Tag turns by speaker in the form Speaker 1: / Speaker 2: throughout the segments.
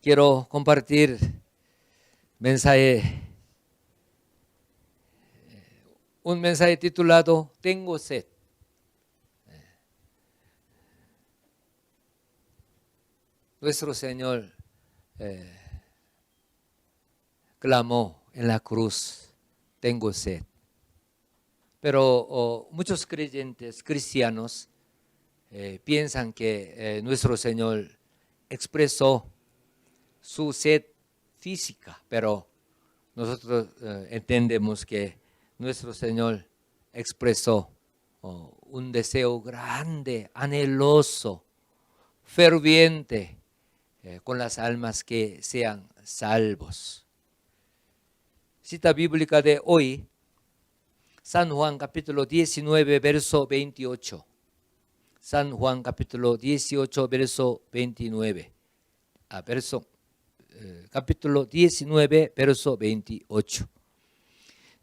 Speaker 1: Quiero compartir mensaje, un mensaje titulado Tengo sed. Nuestro Señor clamó en la cruz, tengo sed. Pero muchos creyentes, cristianos, piensan que nuestro Señor expresó su sed física, pero nosotros entendemos que nuestro Señor expresó un deseo grande, anheloso, ferviente, con las almas que sean salvos. Cita bíblica de hoy, San Juan capítulo 19, verso 28. San Juan capítulo 18, verso 29. Capítulo 19, verso 28.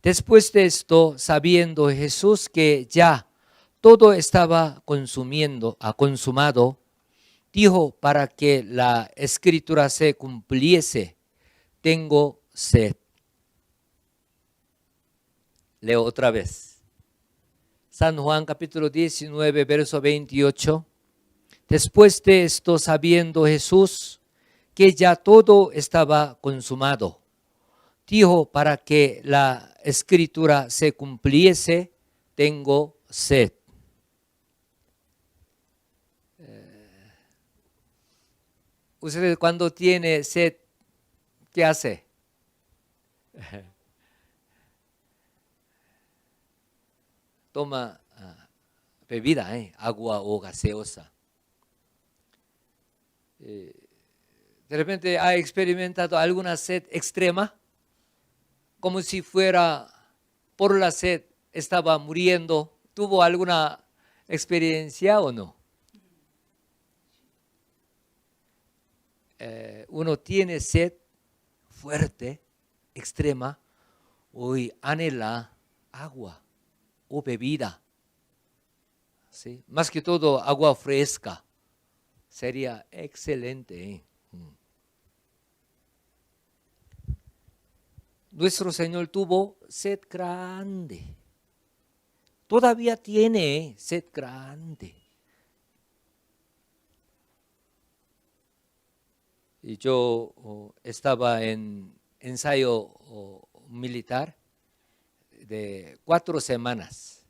Speaker 1: Después de esto, sabiendo Jesús que ya todo estaba consumado, dijo para que la escritura se cumpliese, tengo sed. Leo otra vez. San Juan capítulo 19, verso 28. Después de esto, sabiendo Jesús que ya todo estaba consumado, dijo para que la escritura se cumpliese, tengo sed. Usted cuando tiene sed, ¿qué hace? Toma bebida, agua o gaseosa. De repente ha experimentado alguna sed extrema, como si fuera por la sed estaba muriendo. ¿Tuvo alguna experiencia o no? Uno tiene sed fuerte, extrema, hoy anhela agua o bebida, ¿sí? Más que todo agua fresca, sería excelente. Nuestro Señor tuvo sed grande, todavía tiene sed grande. Y yo estaba en ensayo militar de 4 semanas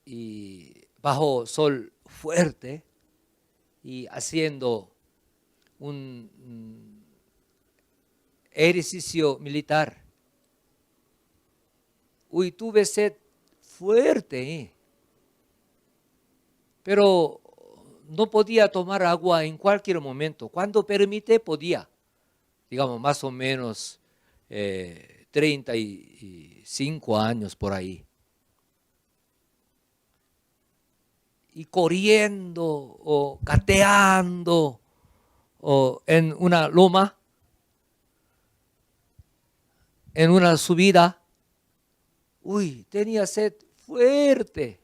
Speaker 1: y bajo sol fuerte y haciendo un ejercicio militar. Uy, tuve sed fuerte, pero no podía tomar agua en cualquier momento. Cuando permite, podía. Digamos, más o menos 35 años por ahí. Y corriendo o gateando o en una loma, en una subida, uy, tenía sed fuerte.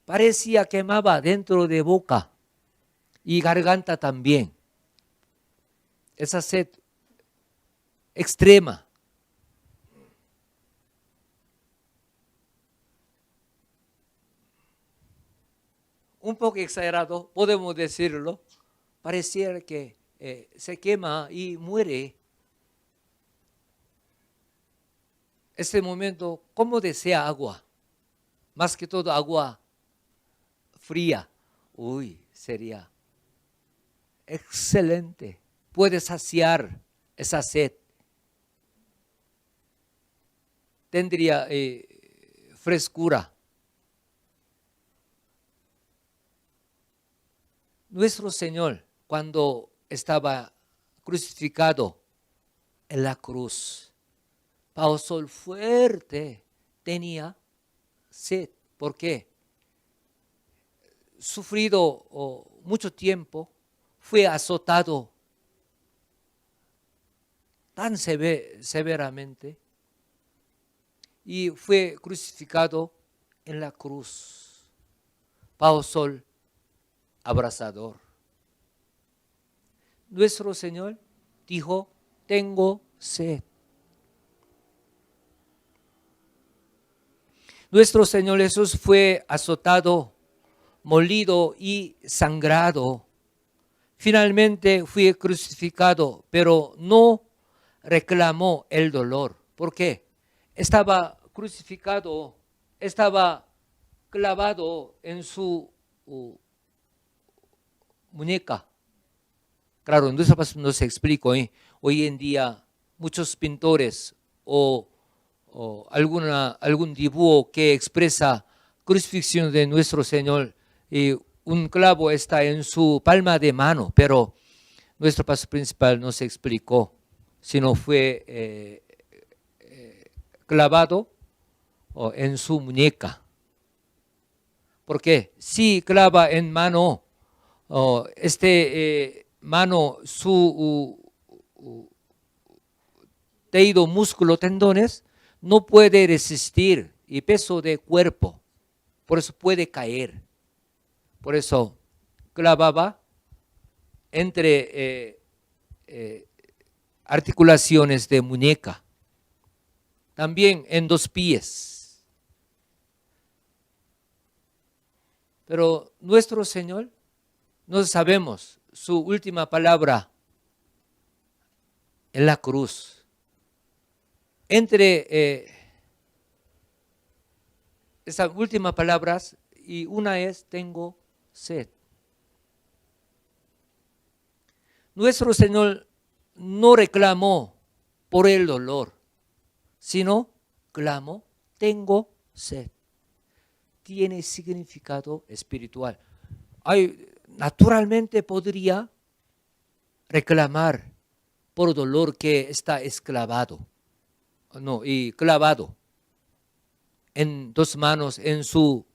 Speaker 1: Parecía quemaba dentro de boca y garganta también. Esa sed extrema. Un poco exagerado, podemos decirlo. Pareciera que se quema y muere. Ese momento, ¿cómo desea agua? Más que todo agua fría. Uy, sería excelente. Puede saciar esa sed. Tendría frescura. Nuestro Señor, cuando estaba crucificado en la cruz, bajo sol fuerte, tenía sed. ¿Por qué? Sufrido mucho tiempo, fue azotado tan severamente y fue crucificado en la cruz, bajo sol abrasador. nuestro Señor dijo, tengo sed. Nuestro Señor Jesús fue azotado, molido y sangrado. Finalmente fue crucificado, pero no reclamó el dolor. ¿Por qué? Estaba crucificado, estaba clavado en su muñeca. Claro, en nuestra pasión no se explico. Hoy en día muchos pintores o algún dibujo que expresa crucifixión de nuestro Señor y un clavo está en su palma de mano, pero nuestro paso principal no se explicó, sino fue clavado en su muñeca. Porque si clava en mano, mano, su tejido, músculo, tendones, no puede resistir y peso de cuerpo, por eso puede caer. Por eso clavaba entre articulaciones de muñeca, también en 2 pies. Pero nuestro Señor, no sabemos su última palabra en la cruz. Entre esas últimas palabras, y una es, tengo sed. Nuestro Señor no reclamó por el dolor, sino clamó, tengo sed. Tiene significado espiritual. Naturalmente podría reclamar por dolor que está esclavado, y clavado en 2 manos en su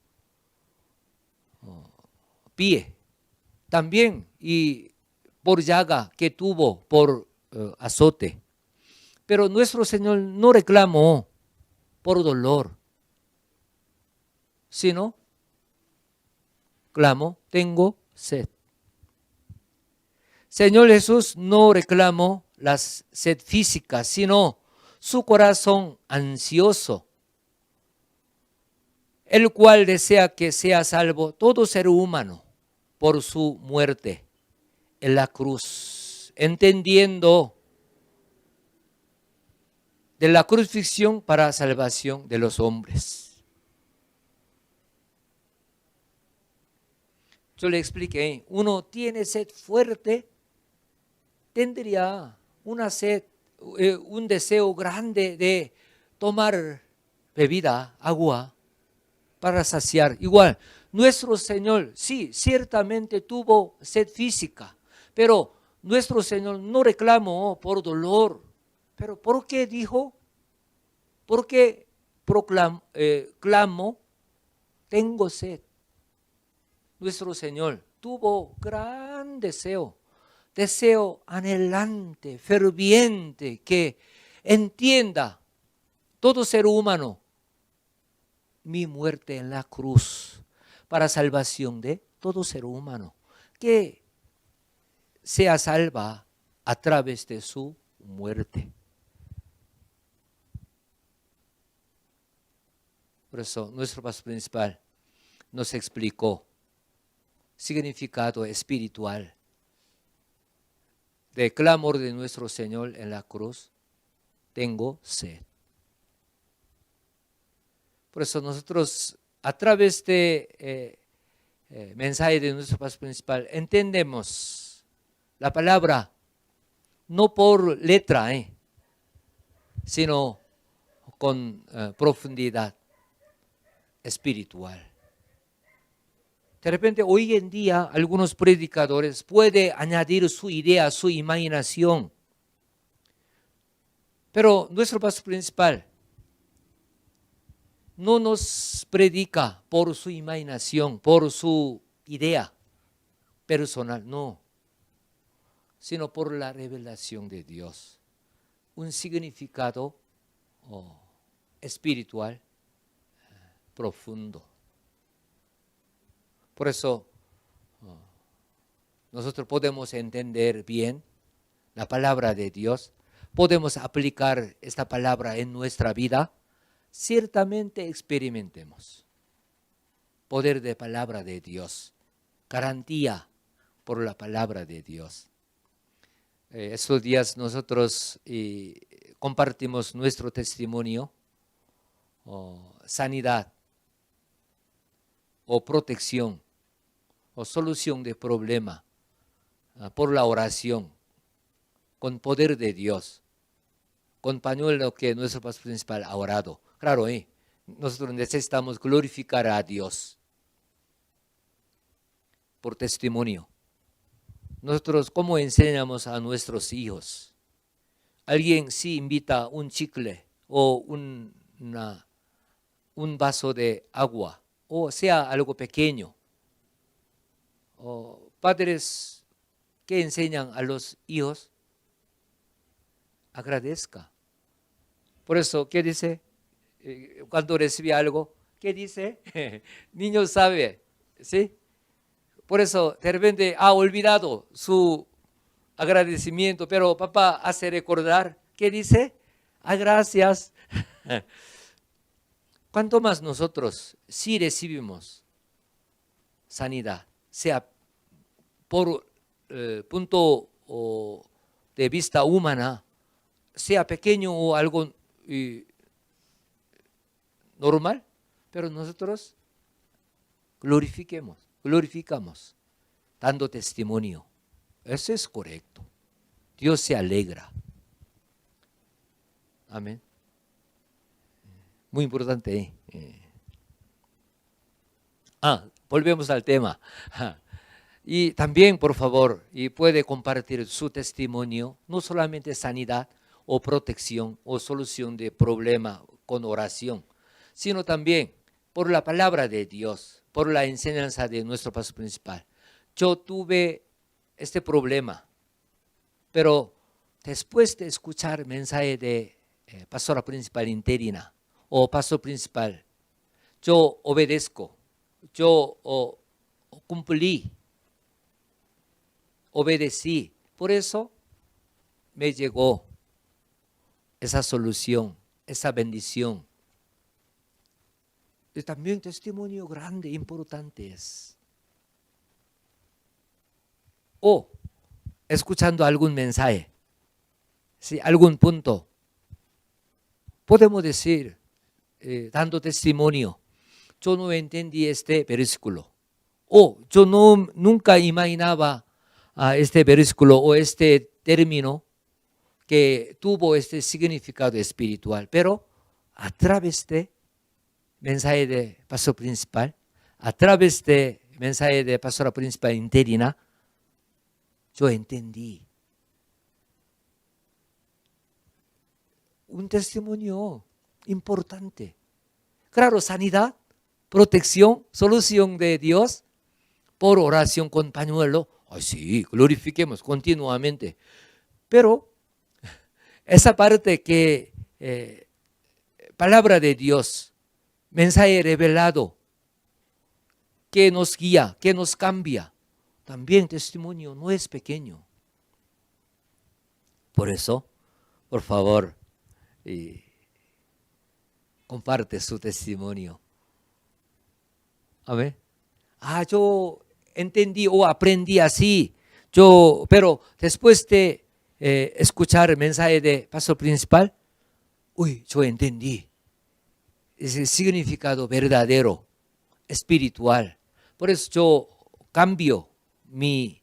Speaker 1: pie, también, y por llaga que tuvo por azote. Pero nuestro Señor no reclamó por dolor, sino clamó, tengo sed. Señor Jesús no reclamó la sed física, sino su corazón ansioso, el cual desea que sea salvo todo ser humano por su muerte en la cruz, entendiendo de la crucifixión para salvación de los hombres. Yo le expliqué, uno tiene sed fuerte, tendría una sed, un deseo grande de tomar bebida, agua, para saciar. Igual, nuestro Señor, sí, ciertamente tuvo sed física, pero nuestro Señor no reclamó por dolor. Pero ¿por qué dijo? ¿Por qué clamó? Tengo sed. Nuestro Señor tuvo gran deseo anhelante, ferviente, que entienda todo ser humano mi muerte en la cruz para salvación de todo ser humano, que sea salva a través de su muerte. Por eso nuestro pastor principal nos explicó significado espiritual del clamor de nuestro Señor en la cruz, tengo sed. Por eso nosotros, a través de mensaje de nuestro pastor principal, entendemos la palabra no por letra, sino con profundidad espiritual. De repente, hoy en día, algunos predicadores pueden añadir su idea, su imaginación. Pero nuestro pastor principal no nos predica por su imaginación, por su idea personal, no, sino por la revelación de Dios. Un significado espiritual profundo. Por eso nosotros podemos entender bien la palabra de Dios, podemos aplicar esta palabra en nuestra vida, ciertamente experimentemos poder de palabra de Dios, garantía por la palabra de Dios. Estos días nosotros compartimos nuestro testimonio, sanidad o protección o solución de problema por la oración, con poder de Dios, con pañuelo que nuestro pastor principal ha orado. Claro, nosotros necesitamos glorificar a Dios por testimonio. Nosotros, ¿cómo enseñamos a nuestros hijos? Alguien sí invita un chicle o un vaso de agua, o sea, algo pequeño. O padres que enseñan a los hijos, agradezca. Por eso, ¿qué dice? Cuando recibe algo, ¿qué dice? Niño sabe, ¿sí? Por eso, de repente ha olvidado su agradecimiento, pero papá hace recordar, ¿qué dice? Gracias. ¿Cuánto más nosotros si recibimos sanidad, sea por punto de vista humana, sea pequeño o algo normal, pero nosotros glorificamos, dando testimonio. Eso es correcto. Dios se alegra. Amén. Muy importante. Volvemos al tema. Y también, por favor, y puede compartir su testimonio, no solamente sanidad o protección o solución de problema con oración, sino también por la palabra de Dios, por la enseñanza de nuestro pastor principal. Yo tuve este problema, pero después de escuchar el mensaje de pastora principal interina o pastor principal, yo obedezco, yo cumplí, obedecí. Por eso me llegó esa solución, esa bendición. Y también testimonio grande, importante es. O escuchando algún mensaje, ¿sí? Algún punto, podemos decir, dando testimonio, yo no entendí este versículo, o yo nunca imaginaba este versículo o este término que tuvo este significado espiritual, pero a través de mensaje de pastor principal, a través de mensaje de pastora principal interina, yo entendí. Un testimonio importante. Claro, sanidad, protección, solución de Dios por oración con pañuelo. Sí, glorifiquemos continuamente. Pero esa parte que palabra de Dios, mensaje revelado, que nos guía, que nos cambia, también testimonio no es pequeño. Por eso, por favor, comparte su testimonio. Amén. Yo entendí o aprendí así, pero después de escuchar el mensaje de pastor principal, yo entendí ese significado verdadero, espiritual. Por eso yo cambio mi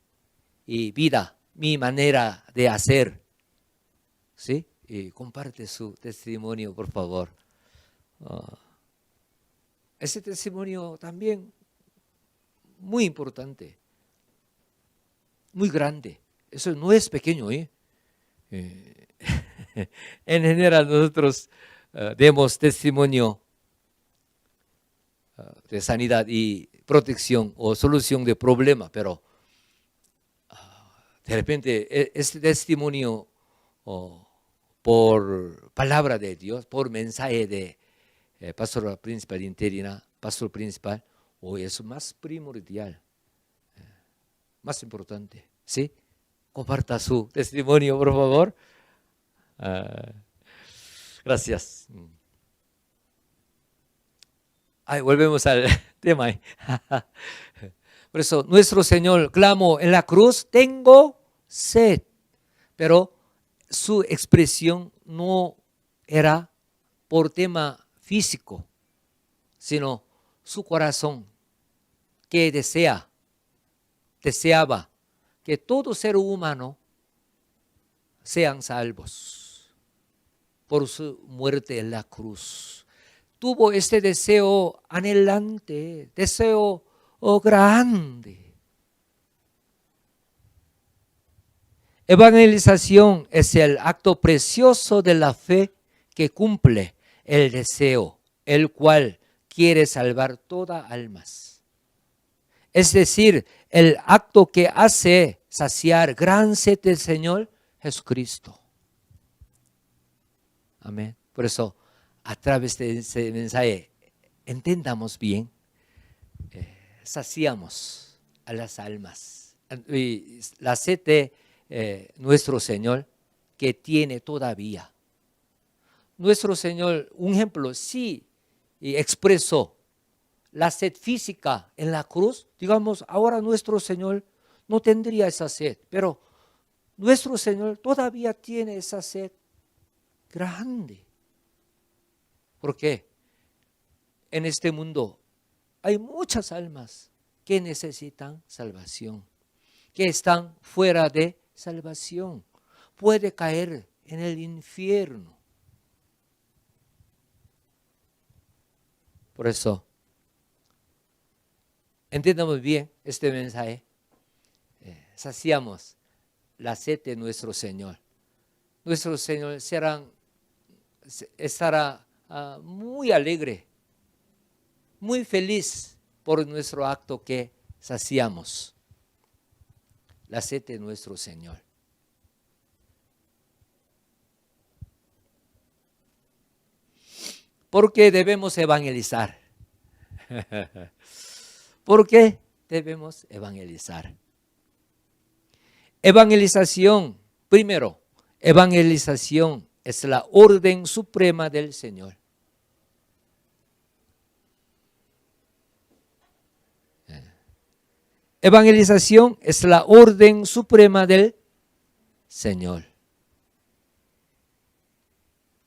Speaker 1: vida, mi manera de hacer. ¿Sí? Y comparte su testimonio, por favor. Ese testimonio también muy importante, muy grande. Eso no es pequeño. En general nosotros demos testimonio de sanidad y protección o solución de problemas, pero de repente este testimonio por palabra de Dios, por mensaje de pastor principal interina, pastor principal, es más primordial. más importante, ¿sí? Comparta su testimonio, por favor. Gracias. Volvemos al tema. Por eso, nuestro Señor clamó en la cruz, tengo sed. Pero su expresión no era por tema físico, sino su corazón que deseaba que todo ser humano sean salvos por su muerte en la cruz. Tuvo este deseo anhelante, deseo grande. Evangelización es el acto precioso de la fe que cumple el deseo, el cual quiere salvar todas almas. Es decir, el acto que hace saciar gran sed del Señor Jesucristo. Amén. Por eso, a través de ese mensaje, entendamos bien, saciamos a las almas. Y la sed de nuestro Señor que tiene todavía. Nuestro Señor, un ejemplo, sí expresó la sed física en la cruz. Digamos, ahora nuestro Señor no tendría esa sed, pero nuestro Señor todavía tiene esa sed grande. ¿Por qué? En este mundo hay muchas almas que necesitan salvación, que están fuera de salvación. Puede caer en el infierno. Por eso, entendamos bien este mensaje. Saciamos la sed de nuestro Señor. Nuestro Señor estará muy alegre, muy feliz por nuestro acto que saciamos la sed de nuestro Señor. ¿Por qué debemos evangelizar? ¿Por qué debemos evangelizar? Evangelización, primero, evangelización es la orden suprema del Señor. Evangelización es la orden suprema del Señor.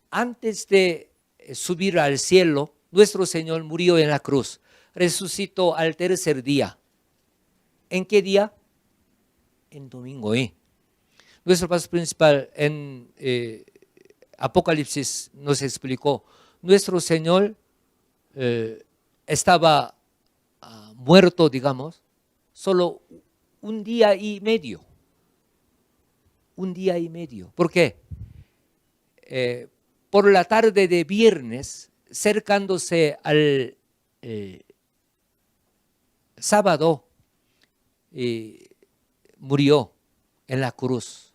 Speaker 1: Antes de subir al cielo, nuestro Señor murió en la cruz, resucitó al tercer día. ¿En qué día? En domingo. Nuestro pastor principal en Apocalipsis nos explicó, nuestro Señor estaba muerto, digamos, solo un día y medio. Un día y medio. ¿Por qué? Por la tarde de viernes, cercándose al sábado, murió en la cruz.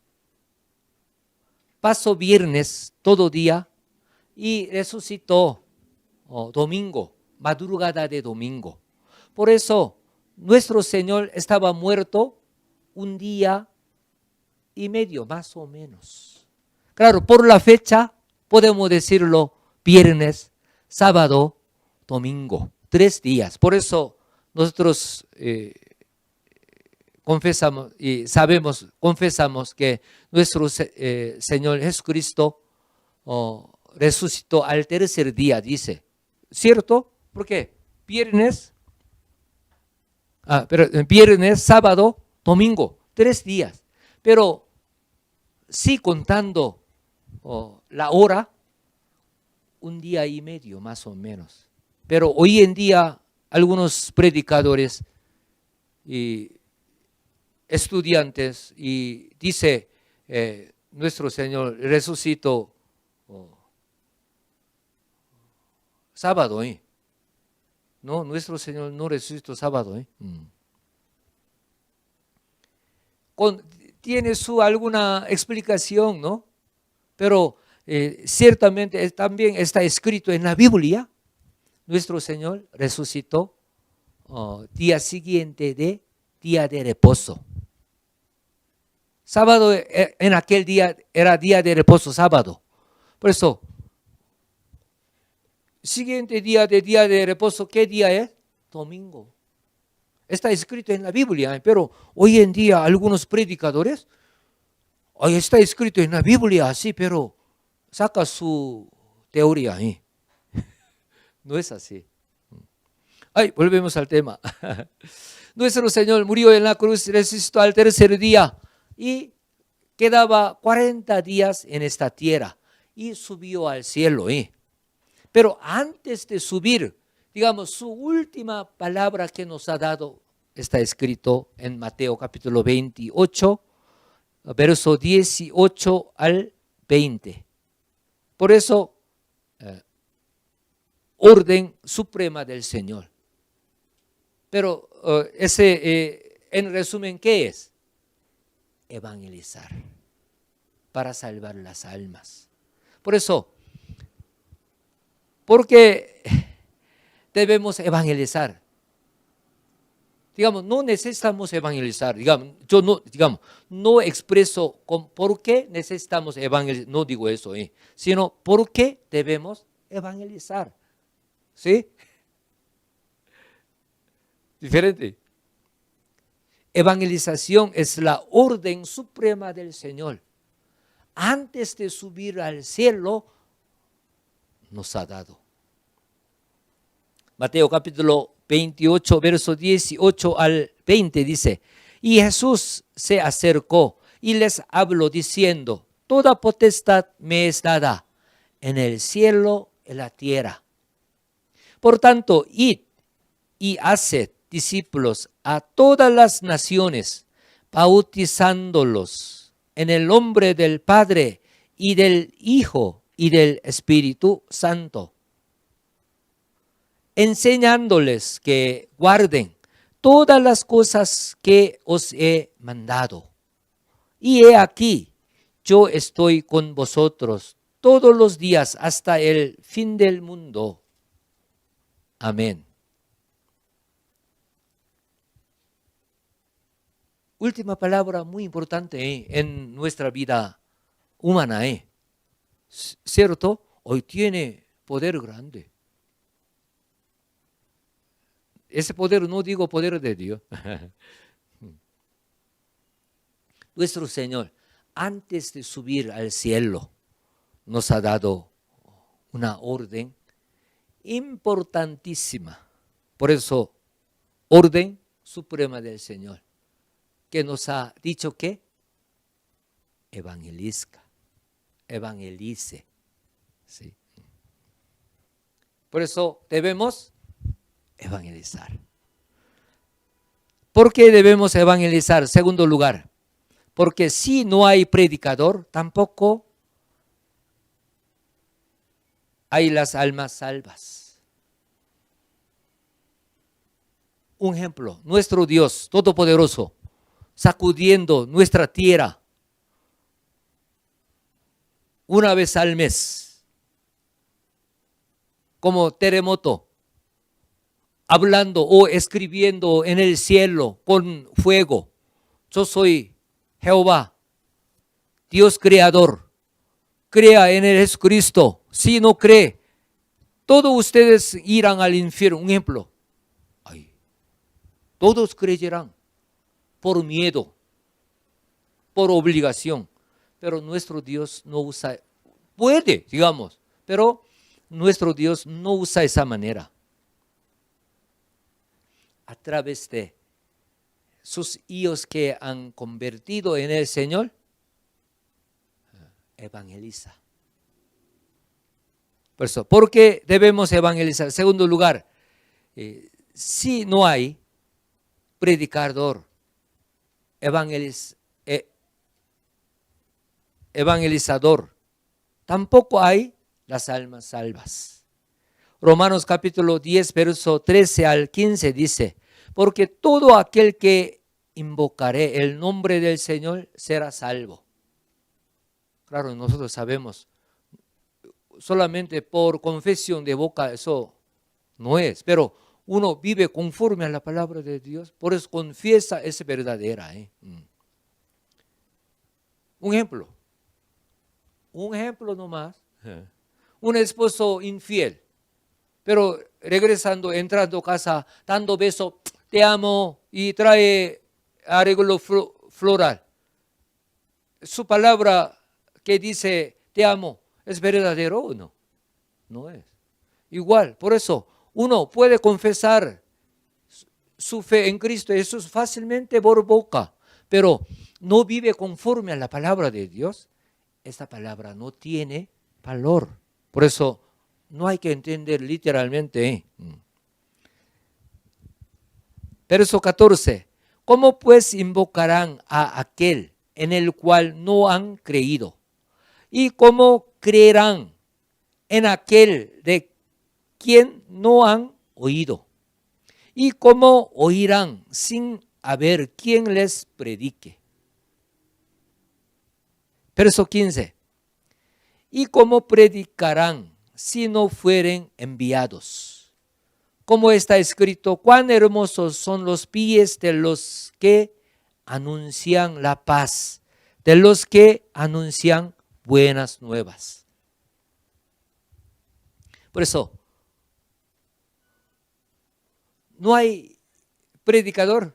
Speaker 1: Pasó viernes todo día y resucitó domingo, madrugada de domingo. Por eso, nuestro Señor estaba muerto un día y medio, más o menos. Claro, por la fecha podemos decirlo viernes, sábado, domingo, 3 días. Por eso nosotros confesamos que nuestro Señor Jesucristo resucitó al tercer día, dice. ¿Cierto? ¿Por qué? Viernes, sábado, domingo, 3 días. Pero sí contando la hora, un día y medio más o menos. Pero hoy en día algunos predicadores y estudiantes y dice nuestro Señor resucitó sábado, No, nuestro Señor no resucitó sábado, Tiene alguna explicación, ¿no? Pero ciertamente también está escrito en la Biblia, nuestro Señor resucitó día siguiente de día de reposo. Sábado en aquel día era día de reposo, sábado. Por eso, siguiente día de reposo, ¿qué día es? Domingo. Está escrito en la Biblia, pero hoy en día algunos predicadores, hoy está escrito en la Biblia así, pero saca su teoría ahí. No es así. Ay, volvemos al tema. Nuestro Señor murió en la cruz, resucitó al tercer día y quedaba 40 días en esta tierra y subió al cielo. Pero antes de subir, digamos, su última palabra que nos ha dado está escrito en Mateo capítulo 28, verso 18 al 20. Por eso, orden suprema del Señor. Pero en resumen, ¿qué es? Evangelizar para salvar las almas. Por eso, ¿por qué debemos evangelizar? Digamos, no necesitamos evangelizar. Yo no expreso por qué necesitamos evangelizar, no digo eso, sino por qué debemos evangelizar. ¿Sí? Diferente. Evangelización es la orden suprema del Señor. Antes de subir al cielo, nos ha dado. Mateo capítulo 28, verso 18 al 20 dice: y Jesús se acercó y les habló diciendo: toda potestad me es dada en el cielo y en la tierra. Por tanto, id y haced discípulos a todas las naciones, bautizándolos en el nombre del Padre y del Hijo y del Espíritu Santo, enseñándoles que guarden todas las cosas que os he mandado. Y he aquí, yo estoy con vosotros todos los días hasta el fin del mundo. Amén. Última palabra muy importante en nuestra vida humana. ¿Cierto? Hoy tiene poder grande. Ese poder no digo poder de Dios. Nuestro Señor, antes de subir al cielo, nos ha dado una orden importantísima. Por eso, orden suprema del Señor, que nos ha dicho que evangelice. ¿Sí? Por eso debemos evangelizar. ¿Por qué debemos evangelizar? Segundo lugar, porque si no hay predicador, tampoco hay las almas salvas. Un ejemplo, nuestro Dios Todopoderoso, sacudiendo nuestra tierra una vez al mes, como terremoto, hablando o escribiendo en el cielo con fuego: yo soy Jehová, Dios creador, crea en el Jesucristo. Si no cree, todos ustedes irán al infierno. Un ejemplo, todos creerán por miedo, por obligación, pero nuestro Dios no usa, puede, digamos, pero nuestro Dios no usa esa manera. A través de sus hijos que han convertido en el Señor, evangeliza. Por eso, ¿por qué debemos evangelizar? Segundo lugar, si no hay predicador, evangelizador, tampoco hay las almas salvas. Romanos capítulo 10, verso 13 al 15 dice: porque todo aquel que invocare el nombre del Señor será salvo. Claro, nosotros sabemos, solamente por confesión de boca eso no es, pero uno vive conforme a la palabra de Dios, por eso confiesa, es verdadera. Un ejemplo nomás. Un esposo infiel, pero regresando, entrando a casa, dando beso, te amo, y trae arreglo floral. Su palabra que dice te amo, ¿es verdadero o no? No es. Igual, por eso uno puede confesar su fe en Cristo Jesús fácilmente por boca, pero no vive conforme a la palabra de Dios. Esta palabra no tiene valor. Por eso no hay que entender literalmente. Verso 14. ¿Cómo pues invocarán a aquel en el cual no han creído? ¿Y cómo creerán en aquel de quien no han oído? ¿Y cómo oirán sin haber quien les predique? Verso 15. ¿Y cómo predicarán si no fueren enviados? Como está escrito, cuán hermosos son los pies de los que anuncian la paz, de los que anuncian buenas nuevas. Por eso, no hay predicador,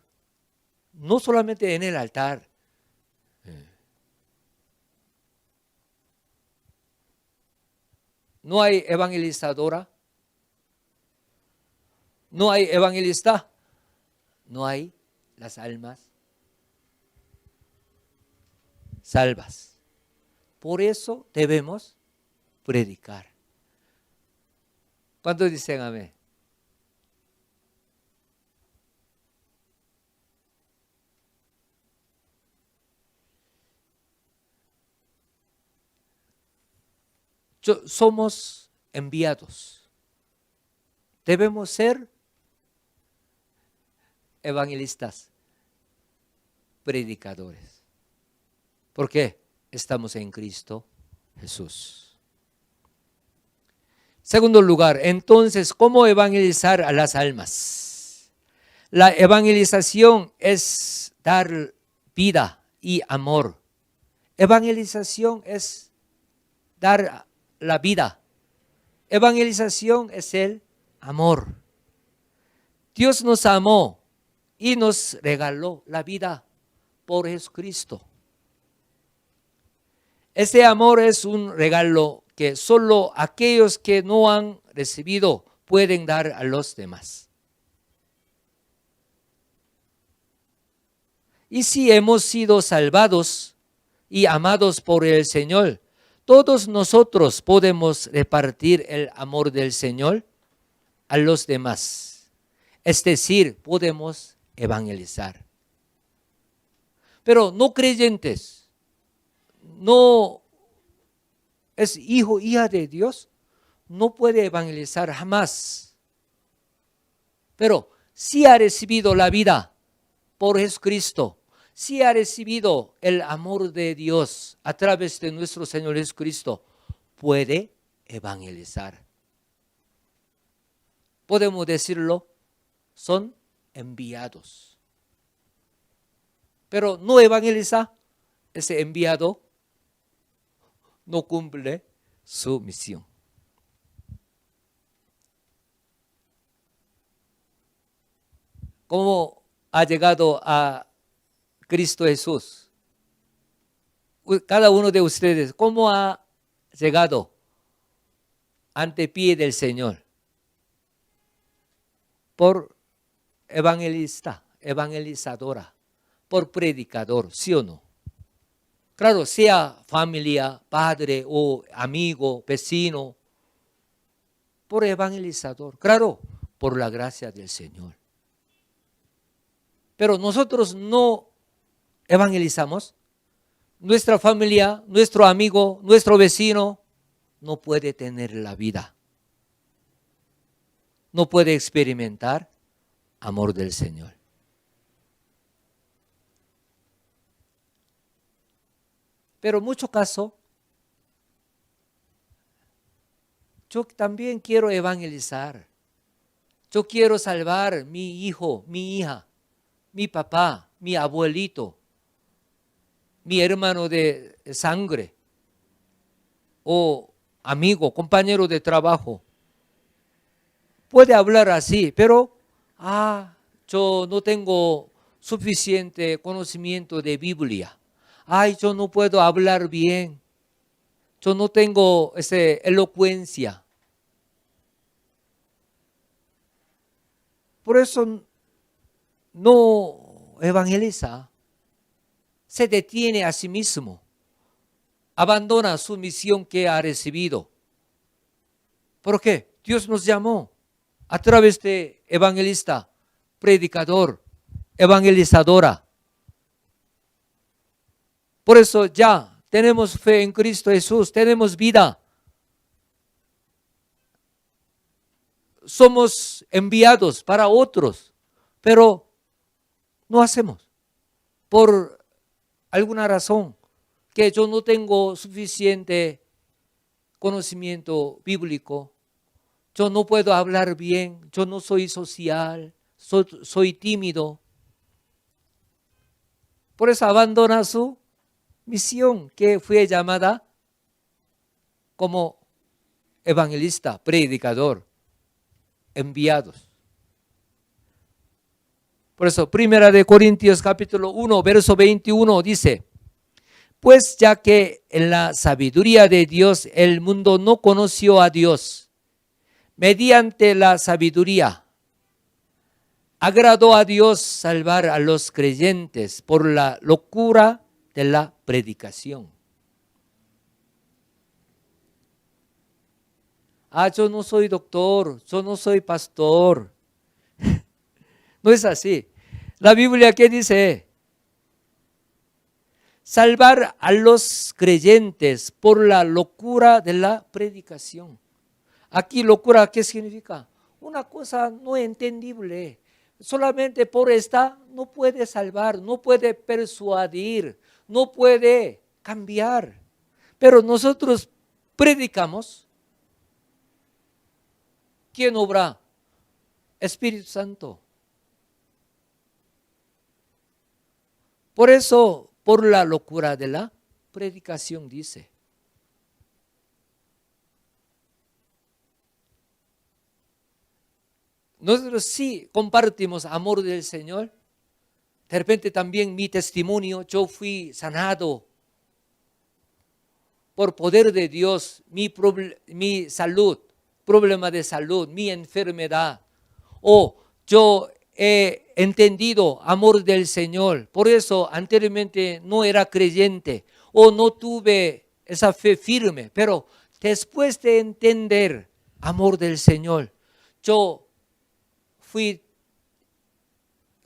Speaker 1: no solamente en el altar. No hay evangelizadora, no hay evangelista, no hay las almas salvas. Por eso debemos predicar. ¿Cuántos dicen amén? Somos enviados. Debemos ser evangelistas, predicadores. ¿Por qué? Estamos en Cristo Jesús. Segundo lugar, entonces, ¿cómo evangelizar a las almas? La evangelización es dar vida y amor. Evangelización es dar la vida. Evangelización es el amor. Dios nos amó y nos regaló la vida por Jesucristo. Ese amor es un regalo que solo aquellos que no han recibido pueden dar a los demás. Y si hemos sido salvados y amados por el Señor, todos nosotros podemos repartir el amor del Señor a los demás. Es decir, podemos evangelizar. Pero no creyentes, no es hijo, hija de Dios, no puede evangelizar jamás. Pero si ha recibido la vida por Jesucristo, si ha recibido el amor de Dios a través de nuestro Señor Jesucristo, puede evangelizar. Podemos decirlo, son enviados. Pero no evangeliza, ese enviado no cumple su misión. ¿Cómo ha llegado a Cristo Jesús? Cada uno de ustedes, ¿cómo ha llegado ante pie del Señor? Por evangelista, evangelizadora, por predicador, ¿sí o no? Claro, sea familia, padre o amigo, vecino, por evangelizador, claro, por la gracia del Señor. Pero nosotros no evangelizamos. Nuestra familia, nuestro amigo, nuestro vecino no puede tener la vida. No puede experimentar amor del Señor. Pero en muchos casos, yo también quiero evangelizar. Yo quiero salvar mi hijo, mi hija, mi papá, mi abuelito, mi hermano de sangre o amigo, compañero de trabajo. Puede hablar así, pero yo no tengo suficiente conocimiento de Biblia. Yo no puedo hablar bien. Yo no tengo elocuencia. Por eso no evangeliza. Se detiene a sí mismo. Abandona su misión que ha recibido. ¿Por qué? Dios nos llamó a través de evangelista, predicador, evangelizadora. Por eso ya tenemos fe en Cristo Jesús, tenemos vida. Somos enviados para otros, pero no hacemos. Por alguna razón que yo no tengo suficiente conocimiento bíblico, yo no puedo hablar bien, yo no soy social, soy tímido. Por eso abandona su misión que fue llamada como evangelista, predicador, enviados. Por eso, 1 Corintios capítulo 1, verso 21 dice: pues ya que en la sabiduría de Dios el mundo no conoció a Dios, mediante la sabiduría agradó a Dios salvar a los creyentes por la locura de la predicación. Yo no soy doctor, yo no soy pastor. No es así. La Biblia, ¿qué dice? Salvar a los creyentes por la locura de la predicación. Aquí locura, ¿qué significa? Una cosa no entendible. Solamente por esta no puede salvar, no puede persuadir, no puede cambiar. Pero nosotros predicamos. ¿Quién obra? Espíritu Santo. Por eso, por la locura de la predicación dice. Nosotros sí compartimos amor del Señor. De repente también mi testimonio, yo fui sanado por poder de Dios, mi salud, problema de salud, mi enfermedad. O yo he entendido amor del Señor. Por eso anteriormente no era creyente o no tuve esa fe firme. Pero después de entender amor del Señor, yo fui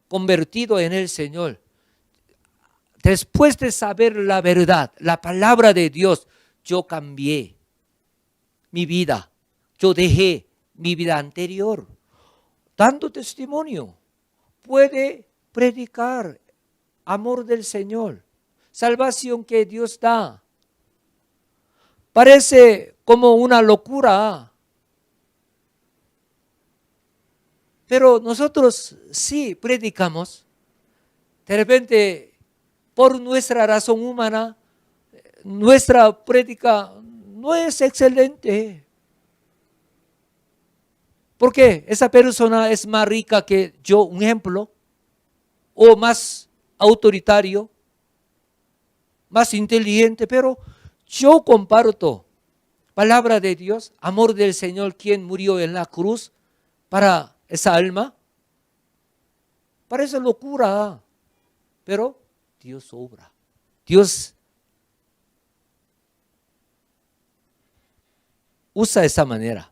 Speaker 1: convertido en el Señor. Después de saber la verdad, la palabra de Dios, yo cambié mi vida. Yo dejé mi vida anterior. Dando testimonio, puede predicar amor del Señor, salvación que Dios da. Parece como una locura, pero nosotros sí predicamos. De repente, por nuestra razón humana, nuestra prédica no es excelente. Porque esa persona es más rica que yo, un ejemplo, o más autoritario, más inteligente, pero yo comparto palabra de Dios, amor del Señor, quien murió en la cruz para esa alma. Parece locura, pero Dios obra. Dios usa esa manera.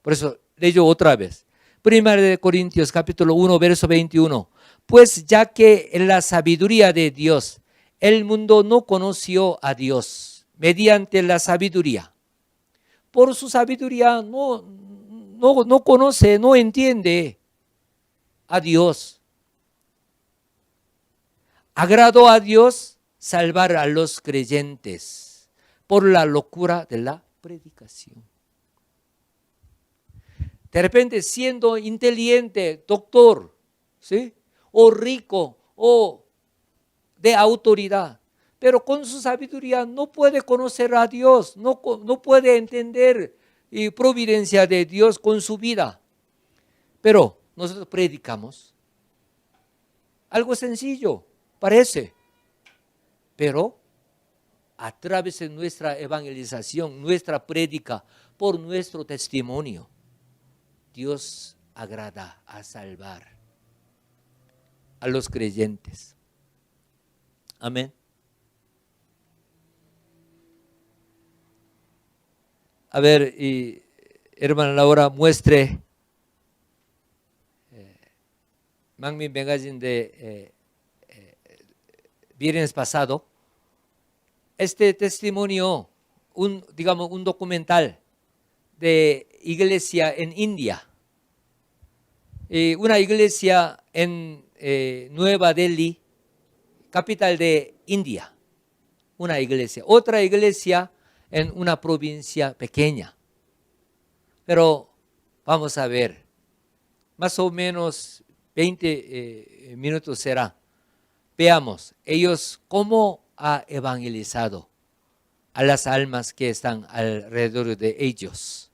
Speaker 1: Por eso leo otra vez. 1 Corintios capítulo 1, verso 21. Pues ya que en la sabiduría de Dios el mundo no conoció a Dios mediante la sabiduría. Por su sabiduría no conoce, no entiende a Dios. Agradó a Dios salvar a los creyentes por la locura de la predicación. De repente, siendo inteligente, doctor, ¿sí? O rico, o de autoridad, pero con su sabiduría no puede conocer a Dios, no puede entender la providencia de Dios con su vida. Pero nosotros predicamos algo sencillo, parece, pero a través de nuestra evangelización, nuestra prédica, por nuestro testimonio, Dios agrada a salvar a los creyentes. Amén. A ver, y hermana Laura, muestre Mangmin Magazine de viernes pasado. Este testimonio, digamos un documental de iglesia en India. Una iglesia en Nueva Delhi, capital de India. Una iglesia. Otra iglesia en una provincia pequeña. Pero vamos a ver, más o menos 20 minutos será. Veamos, ellos cómo ha evangelizado a las almas que están alrededor de ellos.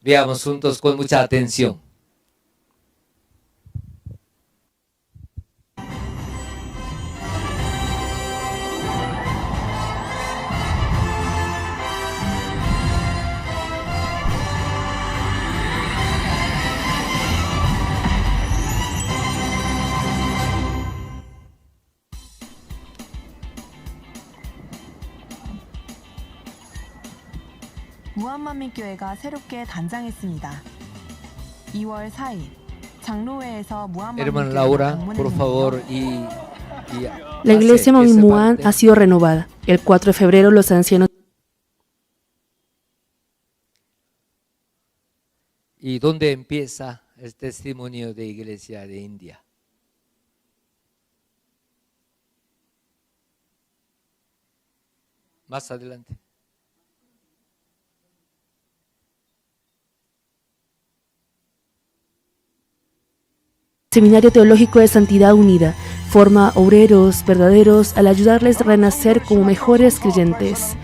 Speaker 1: Veamos juntos con mucha atención.
Speaker 2: 무한만민교회가 새롭게 단장했습니다. 2월 4일 장로회에서
Speaker 1: Hermana Laura,
Speaker 2: 무한만민교회를
Speaker 1: por favor,
Speaker 2: La iglesia Manmin Muhan ha sido renovada. El 4 de febrero los ancianos.
Speaker 1: ¿Y dónde empieza el testimonio de iglesia de India? Más adelante.
Speaker 2: Seminario Teológico de Santidad Unida forma obreros verdaderos al ayudarles a renacer como mejores creyentes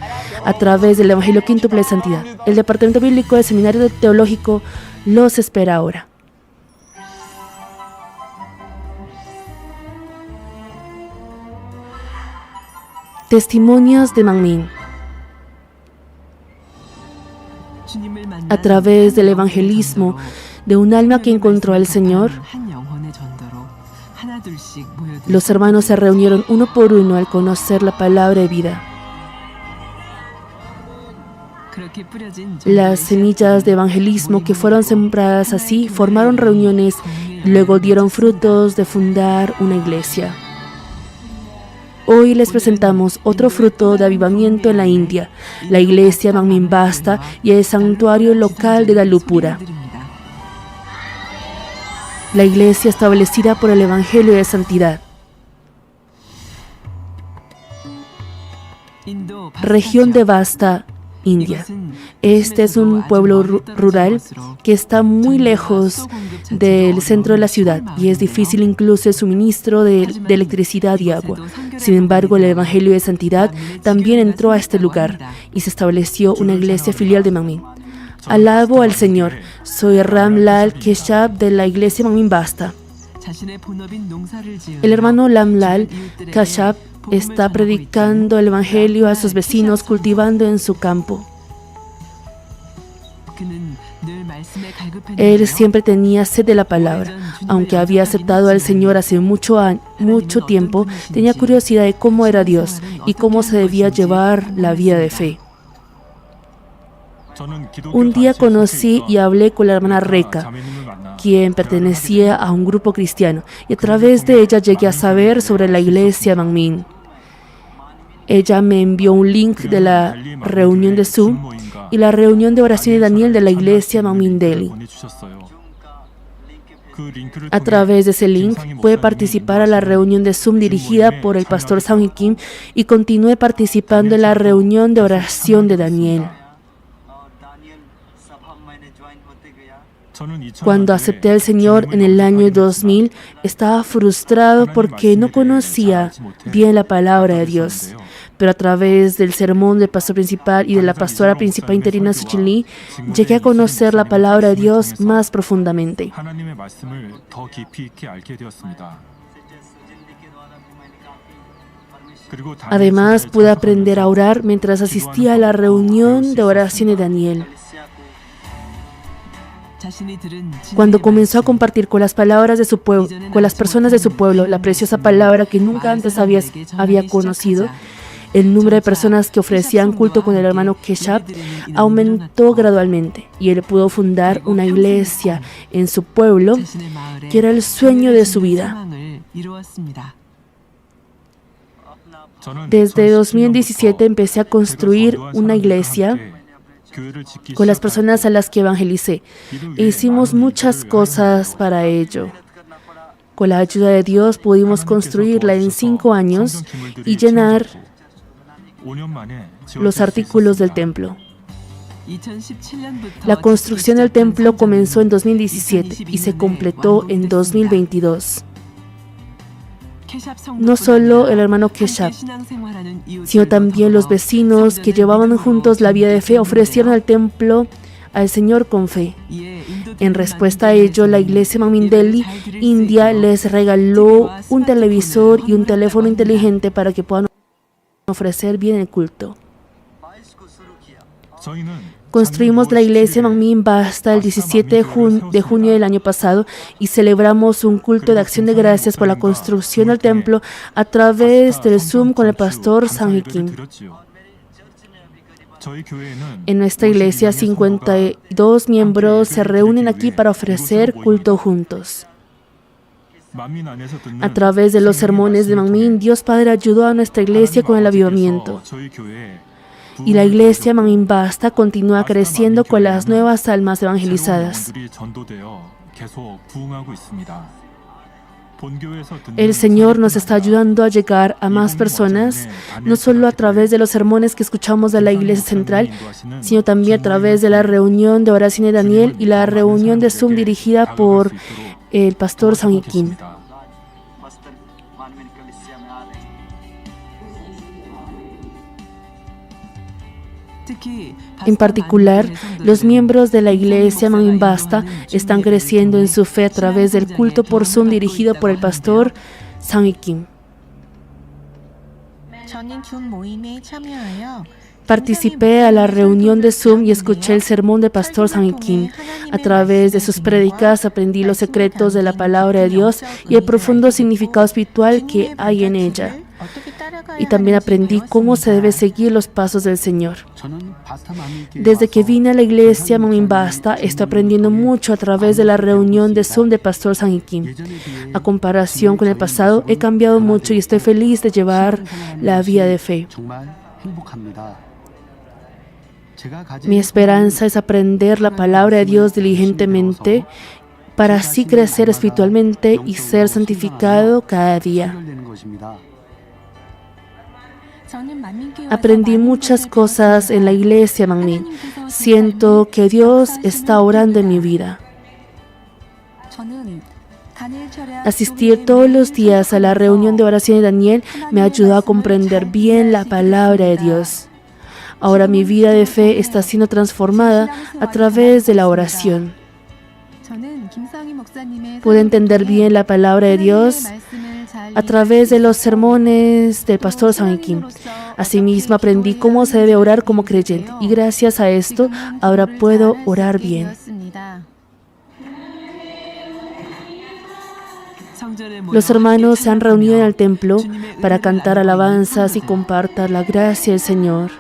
Speaker 2: a través del Evangelio quíntuple de santidad. El Departamento Bíblico del Seminario Teológico los espera ahora. Testimonios de Manmin. A través del evangelismo de un alma que encontró al Señor, los hermanos se reunieron uno por uno al conocer la palabra de vida. Las semillas de evangelismo que fueron sembradas así formaron reuniones y luego dieron frutos de fundar una iglesia. Hoy les presentamos otro fruto de avivamiento en la India, la iglesia Manmin Basta y el santuario local de Dalupura. La iglesia establecida por el Evangelio de Santidad. Región de Basta, India. Este es un pueblo rural que está muy lejos del centro de la ciudad y es difícil incluso el suministro de electricidad y agua. Sin embargo, el Evangelio de Santidad también entró a este lugar y se estableció una iglesia filial de Manmin. Alabo al Señor. Soy Ram Lal Keshab de la iglesia Manmin Basta. El hermano Ram Lal Keshab está predicando el Evangelio a sus vecinos, cultivando en su campo. Él siempre tenía sed de la palabra. Aunque había aceptado al Señor hace mucho tiempo, tenía curiosidad de cómo era Dios y cómo se debía llevar la vida de fe. Un día conocí y hablé con la hermana Reka, quien pertenecía a un grupo cristiano, y a través de ella llegué a saber sobre la iglesia Manmin. Ella me envió un link de la reunión de Zoom y la reunión de oración de Daniel de la iglesia Manmin Delhi. A través de ese link pude participar a la reunión de Zoom dirigida por el pastor Sang Kim y continué participando en la reunión de oración de Daniel. Cuando acepté al Señor en el año 2000, estaba frustrado porque no conocía bien la palabra de Dios. Pero a través del sermón del pastor principal y de la pastora principal interina Suchin Lee, llegué a conocer la palabra de Dios más profundamente. Además, pude aprender a orar mientras asistía a la reunión de oración de Daniel. Cuando comenzó a compartir con las palabras de su pueblo, con las personas de su pueblo, la preciosa palabra que nunca antes había conocido, el número de personas que ofrecían culto con el hermano Keshab aumentó gradualmente y él pudo fundar una iglesia en su pueblo que era el sueño de su vida. Desde 2017 empecé a construir una iglesia con las personas a las que evangelicé. E hicimos muchas cosas para ello. Con la ayuda de Dios pudimos construirla en 5 años y llenar los artículos del templo. La construcción del templo comenzó en 2017 y se completó en 2022. No solo el hermano Keshab, sino también los vecinos que llevaban juntos la vida de fe ofrecieron al templo al Señor con fe. En respuesta a ello, la iglesia Manmin Delhi, India, les regaló un televisor y un teléfono inteligente para que puedan ofrecer bien el culto. Construimos la iglesia Manmin Basta el 17 de junio del año pasado y celebramos un culto de acción de gracias por la construcción del templo a través del Zoom con el pastor Sang-hee Kim. En nuestra iglesia, 52 miembros se reúnen aquí para ofrecer culto juntos. A través de los sermones de Manmin, Dios Padre ayudó a nuestra iglesia con el avivamiento. Y la iglesia Manmin Basta continúa creciendo con las nuevas almas evangelizadas. El Señor nos está ayudando a llegar a más personas, no solo a través de los sermones que escuchamos de la iglesia central, sino también a través de la reunión de oración de Daniel y la reunión de Zoom dirigida por el pastor Sang-hee Kim. En particular, los miembros de la iglesia Manmin Basta están creciendo en su fe a través del culto por Zoom dirigido por el pastor Sang-hee Kim. Participé a la reunión de Zoom y escuché el sermón del pastor Sang-hee Kim. A través de sus prédicas aprendí los secretos de la palabra de Dios y el profundo significado espiritual que hay en ella. Y también aprendí cómo se debe seguir los pasos del Señor. Desde que vine a la iglesia Manmin Basta, estoy aprendiendo mucho a través de la reunión de Zoom del pastor Sang-hee Kim. A comparación con el pasado, he cambiado mucho y estoy feliz de llevar la vida de fe. Mi esperanza es aprender la palabra de Dios diligentemente para así crecer espiritualmente y ser santificado cada día. Aprendí muchas cosas en la iglesia Manmin. Siento que Dios está orando en mi vida. Asistir todos los días a la reunión de oración de Daniel me ayudó a comprender bien la palabra de Dios. Ahora mi vida de fe está siendo transformada a través de la oración. Pude entender bien la palabra de Dios a través de los sermones del pastor Sang-hee Kim. Asimismo, aprendí cómo se debe orar como creyente y gracias a esto, ahora puedo orar bien. Los hermanos se han reunido en el templo para cantar alabanzas y compartir la gracia del Señor.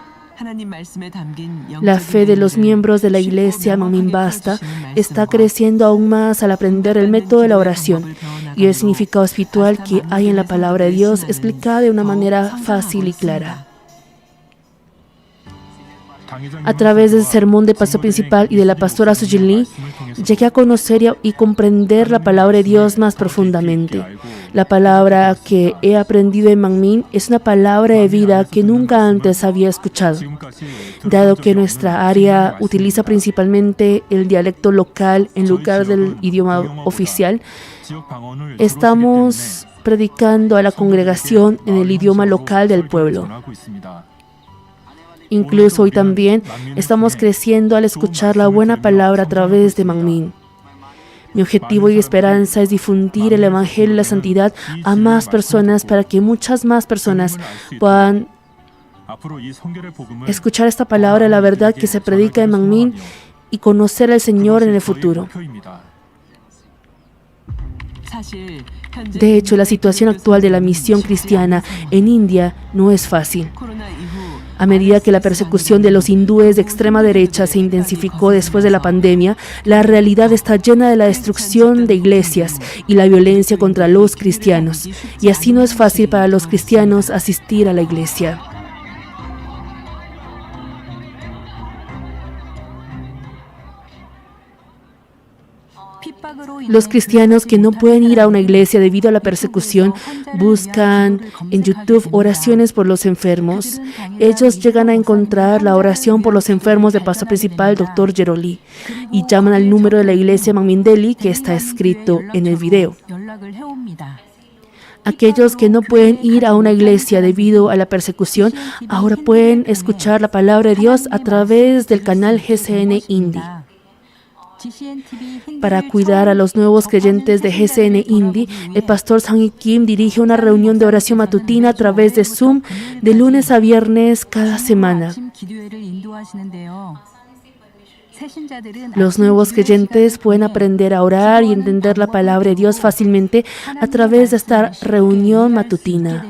Speaker 2: La fe de los miembros de la iglesia Manmin Basta está creciendo aún más al aprender el método de la oración y el significado espiritual que hay en la palabra de Dios explicada de una manera fácil y clara. A través del sermón de pastor principal y de la pastora Sujin Lee, llegué a conocer y comprender la palabra de Dios más profundamente. La palabra que he aprendido en Manmin es una palabra de vida que nunca antes había escuchado. Dado que nuestra área utiliza principalmente el dialecto local en lugar del idioma oficial, estamos predicando a la congregación en el idioma local del pueblo. Incluso hoy también estamos creciendo al escuchar la buena palabra a través de Manmin. Mi objetivo y esperanza es difundir el Evangelio y la santidad a más personas para que muchas más personas puedan escuchar esta palabra, la verdad que se predica en Manmin, y conocer al Señor en el futuro. De hecho, la situación actual de la misión cristiana en India no es fácil. A medida que la persecución de los hindúes de extrema derecha se intensificó después de la pandemia, la realidad está llena de la destrucción de iglesias y la violencia contra los cristianos. Y así no es fácil para los cristianos asistir a la iglesia. Los cristianos que no pueden ir a una iglesia debido a la persecución buscan en YouTube oraciones por los enfermos. Ellos llegan a encontrar la oración por los enfermos del pastor principal, Dr. Jeroli, y llaman al número de la iglesia Manmin Delhi que está escrito en el video. Aquellos que no pueden ir a una iglesia debido a la persecución ahora pueden escuchar la palabra de Dios a través del canal GCN Hindi. Para cuidar a los nuevos creyentes de GCN Hindi, el pastor Sang-hee Kim dirige una reunión de oración matutina a través de Zoom de lunes a viernes cada semana. Los nuevos creyentes pueden aprender a orar y entender la palabra de Dios fácilmente a través de esta reunión matutina.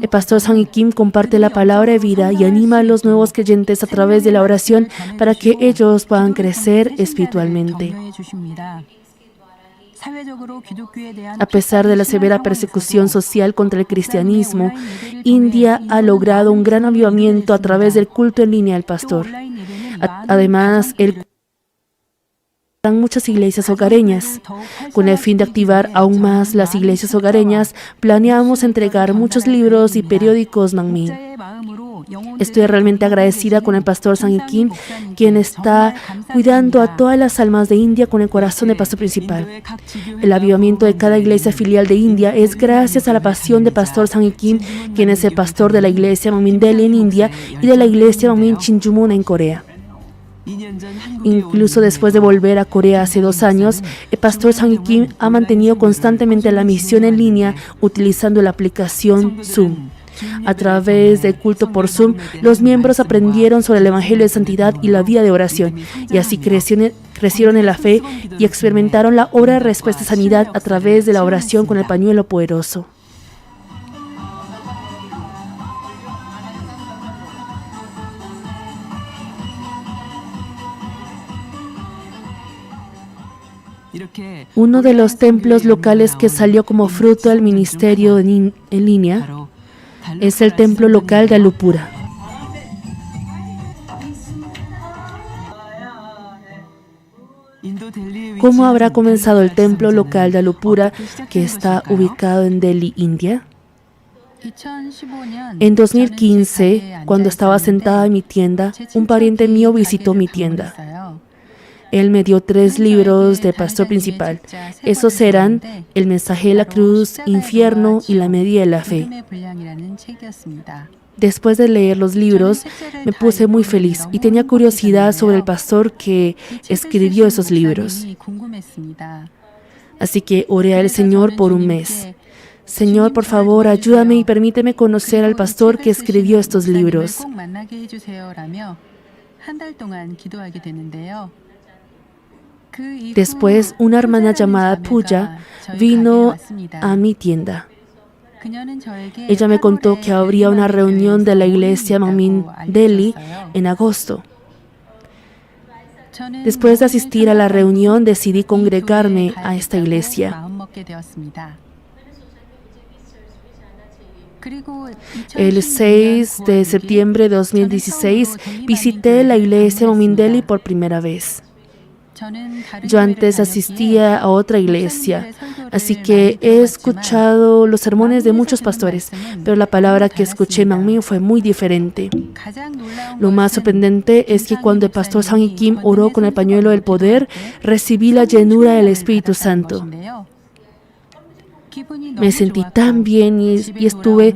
Speaker 2: El pastor Sang-hee Kim comparte la palabra de vida y anima a los nuevos creyentes a través de la oración para que ellos puedan crecer espiritualmente. A pesar de la severa persecución social contra el cristianismo, India ha logrado un gran avivamiento a través del culto en línea del pastor. Además, muchas iglesias hogareñas. Con el fin de activar aún más las iglesias hogareñas, planeamos entregar muchos libros y periódicos Manmin. Estoy realmente agradecida con el pastor Sang-hee Kim, quien está cuidando a todas las almas de India con el corazón del pastor principal. El avivamiento de cada iglesia filial de India es gracias a la pasión del pastor Sang-hee Kim, quien es el pastor de la iglesia Manmin Delhi en India y de la iglesia Manmin Shinjumun en Corea. Incluso después de volver a Corea hace 2 años, el pastor Sang-hee Kim ha mantenido constantemente la misión en línea utilizando la aplicación Zoom. A través del culto por Zoom, los miembros aprendieron sobre el Evangelio de Santidad y la vida de oración, y así crecieron en la fe y experimentaron la obra de respuesta de sanidad a través de la oración con el pañuelo poderoso. Uno de los templos locales que salió como fruto del ministerio en línea es el templo local de Alupura. ¿Cómo habrá comenzado el templo local de Alupura que está ubicado en Delhi, India? En 2015, cuando estaba sentada en mi tienda, un pariente mío visitó mi tienda. Él me dio 3 libros de pastor principal. Esos eran El mensaje de la cruz, Infierno y La medida de la fe. Después de leer los libros, me puse muy feliz y tenía curiosidad sobre el pastor que escribió esos libros. Así que oré al Señor por un mes. Señor, por favor, ayúdame y permíteme conocer al pastor que escribió estos libros. Después, una hermana llamada Puja vino a mi tienda. Ella me contó que habría una reunión de la iglesia Manmin Delhi en agosto. Después de asistir a la reunión, decidí congregarme a esta iglesia. El 6 de septiembre de 2016 visité la iglesia Momindeli por primera vez. Yo antes asistía a otra iglesia, así que he escuchado los sermones de muchos pastores, pero la palabra que escuché en Mangmin fue muy diferente. Lo más sorprendente es que cuando el pastor Sang Hee Kim oró con el pañuelo del poder, recibí la llenura del Espíritu Santo. Me sentí tan bien y estuve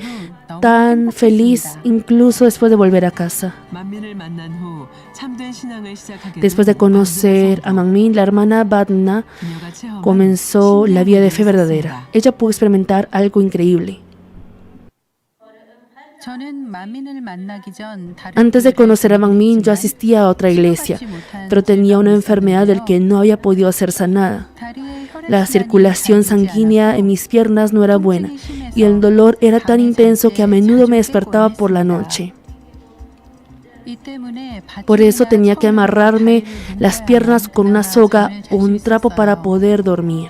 Speaker 2: tan feliz incluso después de volver a casa. Después de conocer a Mangmin, la hermana Badna comenzó la vida de fe verdadera. Ella pudo experimentar algo increíble. Antes de conocer a Mangmin, yo asistía a otra iglesia, pero tenía una enfermedad del que no había podido ser sanada. La circulación sanguínea en mis piernas no era buena y el dolor era tan intenso que a menudo me despertaba por la noche. Por eso tenía que amarrarme las piernas con una soga o un trapo para poder dormir.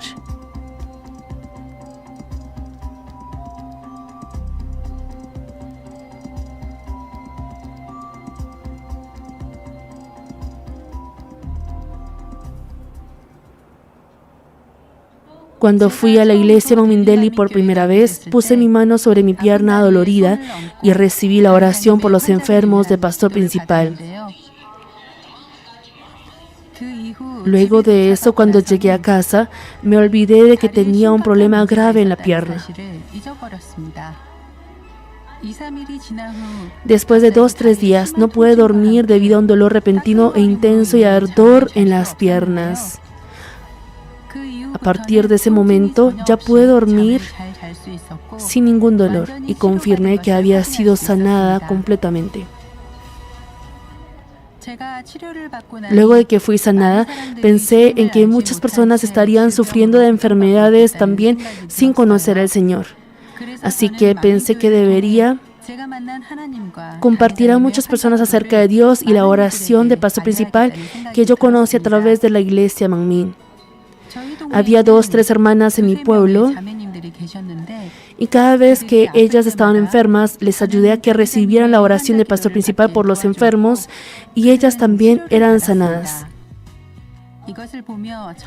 Speaker 2: Cuando fui a la iglesia Momindeli por primera vez, puse mi mano sobre mi pierna dolorida y recibí la oración por los enfermos del pastor principal. Luego de eso, cuando llegué a casa, me olvidé de que tenía un problema grave en la pierna. Después de 2-3 días, no pude dormir debido a un dolor repentino e intenso y ardor en las piernas. A partir de ese momento ya pude dormir sin ningún dolor y confirmé que había sido sanada completamente. Luego de que fui sanada, pensé en que muchas personas estarían sufriendo de enfermedades también sin conocer al Señor. Así que pensé que debería compartir a muchas personas acerca de Dios y la oración del pastor principal que yo conocí a través de la iglesia Mangmin. Había 2-3 hermanas en mi pueblo y cada vez que ellas estaban enfermas, les ayudé a que recibieran la oración del pastor principal por los enfermos y ellas también eran sanadas.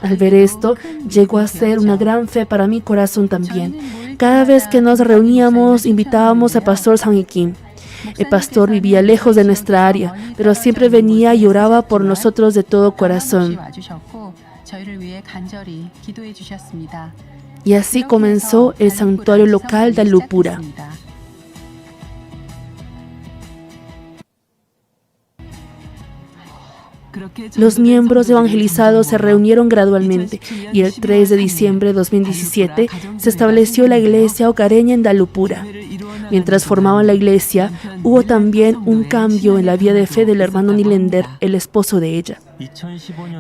Speaker 2: Al ver esto, llegó a ser una gran fe para mi corazón también. Cada vez que nos reuníamos, invitábamos al pastor Sang Hee Kim. El pastor vivía lejos de nuestra área, pero siempre venía y oraba por nosotros de todo corazón. Y así comenzó el santuario local de Allupura. Los miembros evangelizados se reunieron gradualmente y el 3 de diciembre de 2017 se estableció la iglesia hogareña en Allupura. Mientras formaban la iglesia, hubo también un cambio en la vida de fe del hermano Nilender, el esposo de ella.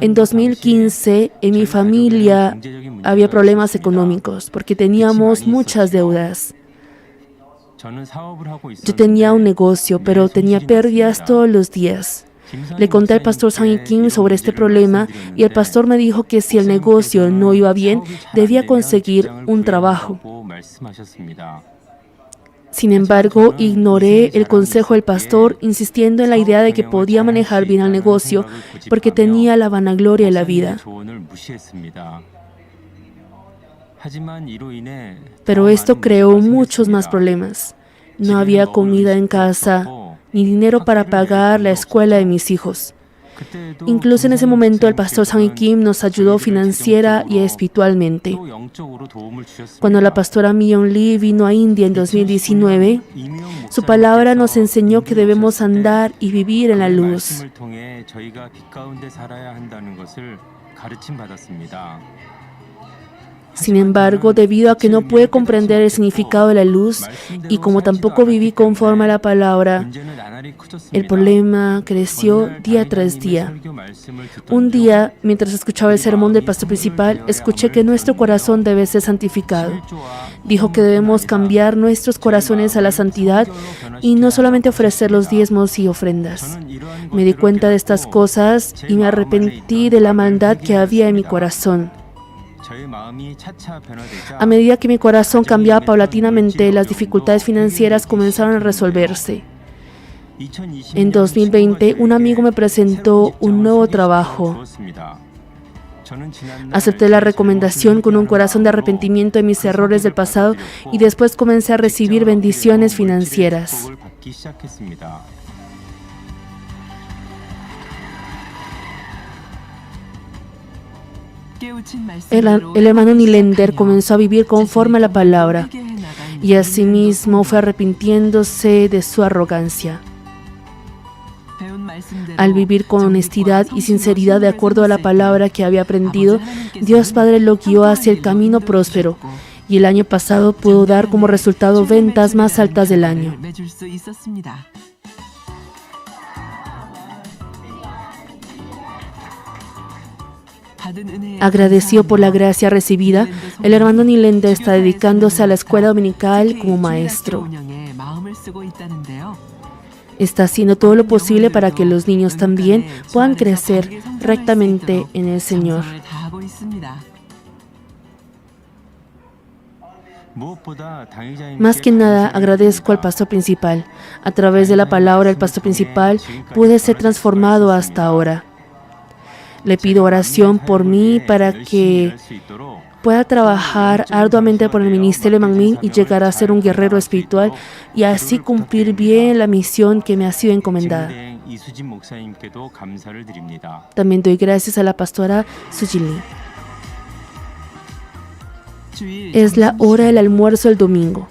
Speaker 2: En 2015, en mi familia había problemas económicos porque teníamos muchas deudas. Yo tenía un negocio, pero tenía pérdidas todos los días. Le conté al pastor Sang Hee Kim sobre este problema y el pastor me dijo que si el negocio no iba bien, debía conseguir un trabajo. Sin embargo, ignoré el consejo del pastor, insistiendo en la idea de que podía manejar bien el negocio porque tenía la vanagloria de la vida. Pero esto creó muchos más problemas. No había comida en casa, ni dinero para pagar la escuela de mis hijos. Incluso en ese momento el pastor Sang Hee Kim nos ayudó financiera y espiritualmente. Cuando la pastora Myung Lee vino a India en 2019, su palabra nos enseñó que debemos andar y vivir en la luz. Sin embargo, debido a que no pude comprender el significado de la luz y como tampoco viví conforme a la palabra, el problema creció día tras día. Un día, mientras escuchaba el sermón del pastor principal, escuché que nuestro corazón debe ser santificado. Dijo que debemos cambiar nuestros corazones a la santidad y no solamente ofrecer los diezmos y ofrendas. Me di cuenta de estas cosas y me arrepentí de la maldad que había en mi corazón. A medida que mi corazón cambiaba paulatinamente, las dificultades financieras comenzaron a resolverse. En 2020, un amigo me presentó un nuevo trabajo. Acepté la recomendación con un corazón de arrepentimiento de mis errores del pasado y después comencé a recibir bendiciones financieras. El hermano Nylander comenzó a vivir conforme a la palabra y asimismo fue arrepintiéndose de su arrogancia. Al vivir con honestidad y sinceridad de acuerdo a la palabra que había aprendido, Dios Padre lo guió hacia el camino próspero y el año pasado pudo dar como resultado ventas más altas del año. Agradecido por la gracia recibida, el hermano Nylander está dedicándose a la escuela dominical como maestro. Está haciendo todo lo posible para que los niños también puedan crecer rectamente en el Señor. Más que nada, agradezco al pastor principal. A través de la palabra del pastor principal, pude ser transformado hasta ahora. Le pido oración por mí para que pueda trabajar arduamente por el ministerio de Manmin y llegar a ser un guerrero espiritual y así cumplir bien la misión que me ha sido encomendada. También doy gracias a la pastora Sujin Lee. Es la hora del almuerzo el domingo.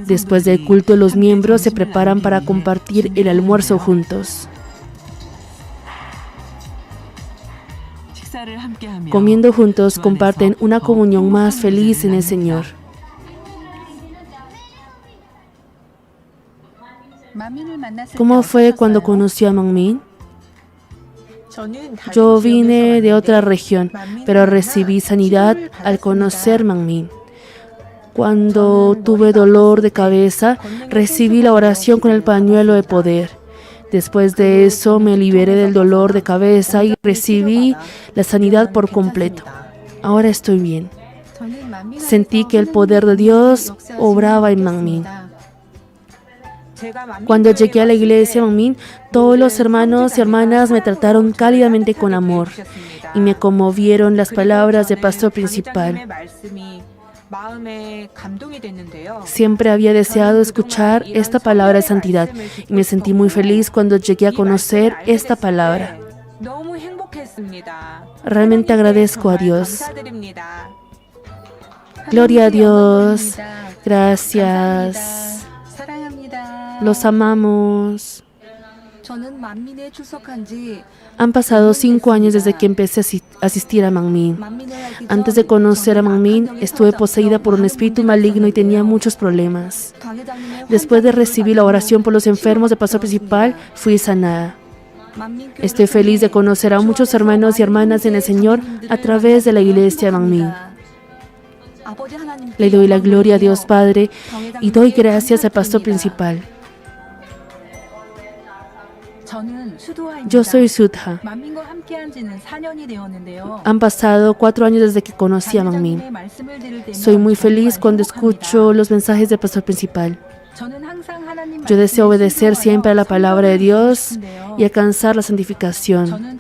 Speaker 2: Después del culto, los miembros se preparan para compartir el almuerzo juntos. Comiendo juntos, comparten una comunión más feliz en el Señor. ¿Cómo fue cuando conoció a Manmin? Yo vine de otra región, pero recibí sanidad al conocer Manmin. Cuando tuve dolor de cabeza, recibí la oración con el pañuelo de poder. Después de eso me liberé del dolor de cabeza y recibí la sanidad por completo. Ahora estoy bien. Sentí que el poder de Dios obraba en Manmin. Cuando llegué a la iglesia Manmin, todos los hermanos y hermanas me trataron cálidamente con amor y me conmovieron las palabras del pastor principal. Siempre había deseado escuchar esta palabra de santidad y me sentí muy feliz cuando llegué a conocer esta palabra. Realmente agradezco a Dios. Gloria a Dios. Gracias. Los amamos. Han pasado 5 años desde que empecé a asistir a Manmin. Antes de conocer a Manmin, estuve poseída por un espíritu maligno y tenía muchos problemas. Después de recibir la oración por los enfermos del pastor principal, fui sanada. Estoy feliz de conocer a muchos hermanos y hermanas en el Señor a través de la iglesia de Manmin. Le doy la gloria a Dios Padre y doy gracias al pastor principal. Yo soy Sudha. Han pasado 4 años desde que conocí a Manmin. Soy muy feliz cuando escucho los mensajes del pastor principal. Yo deseo obedecer siempre a la palabra de Dios y alcanzar la santificación.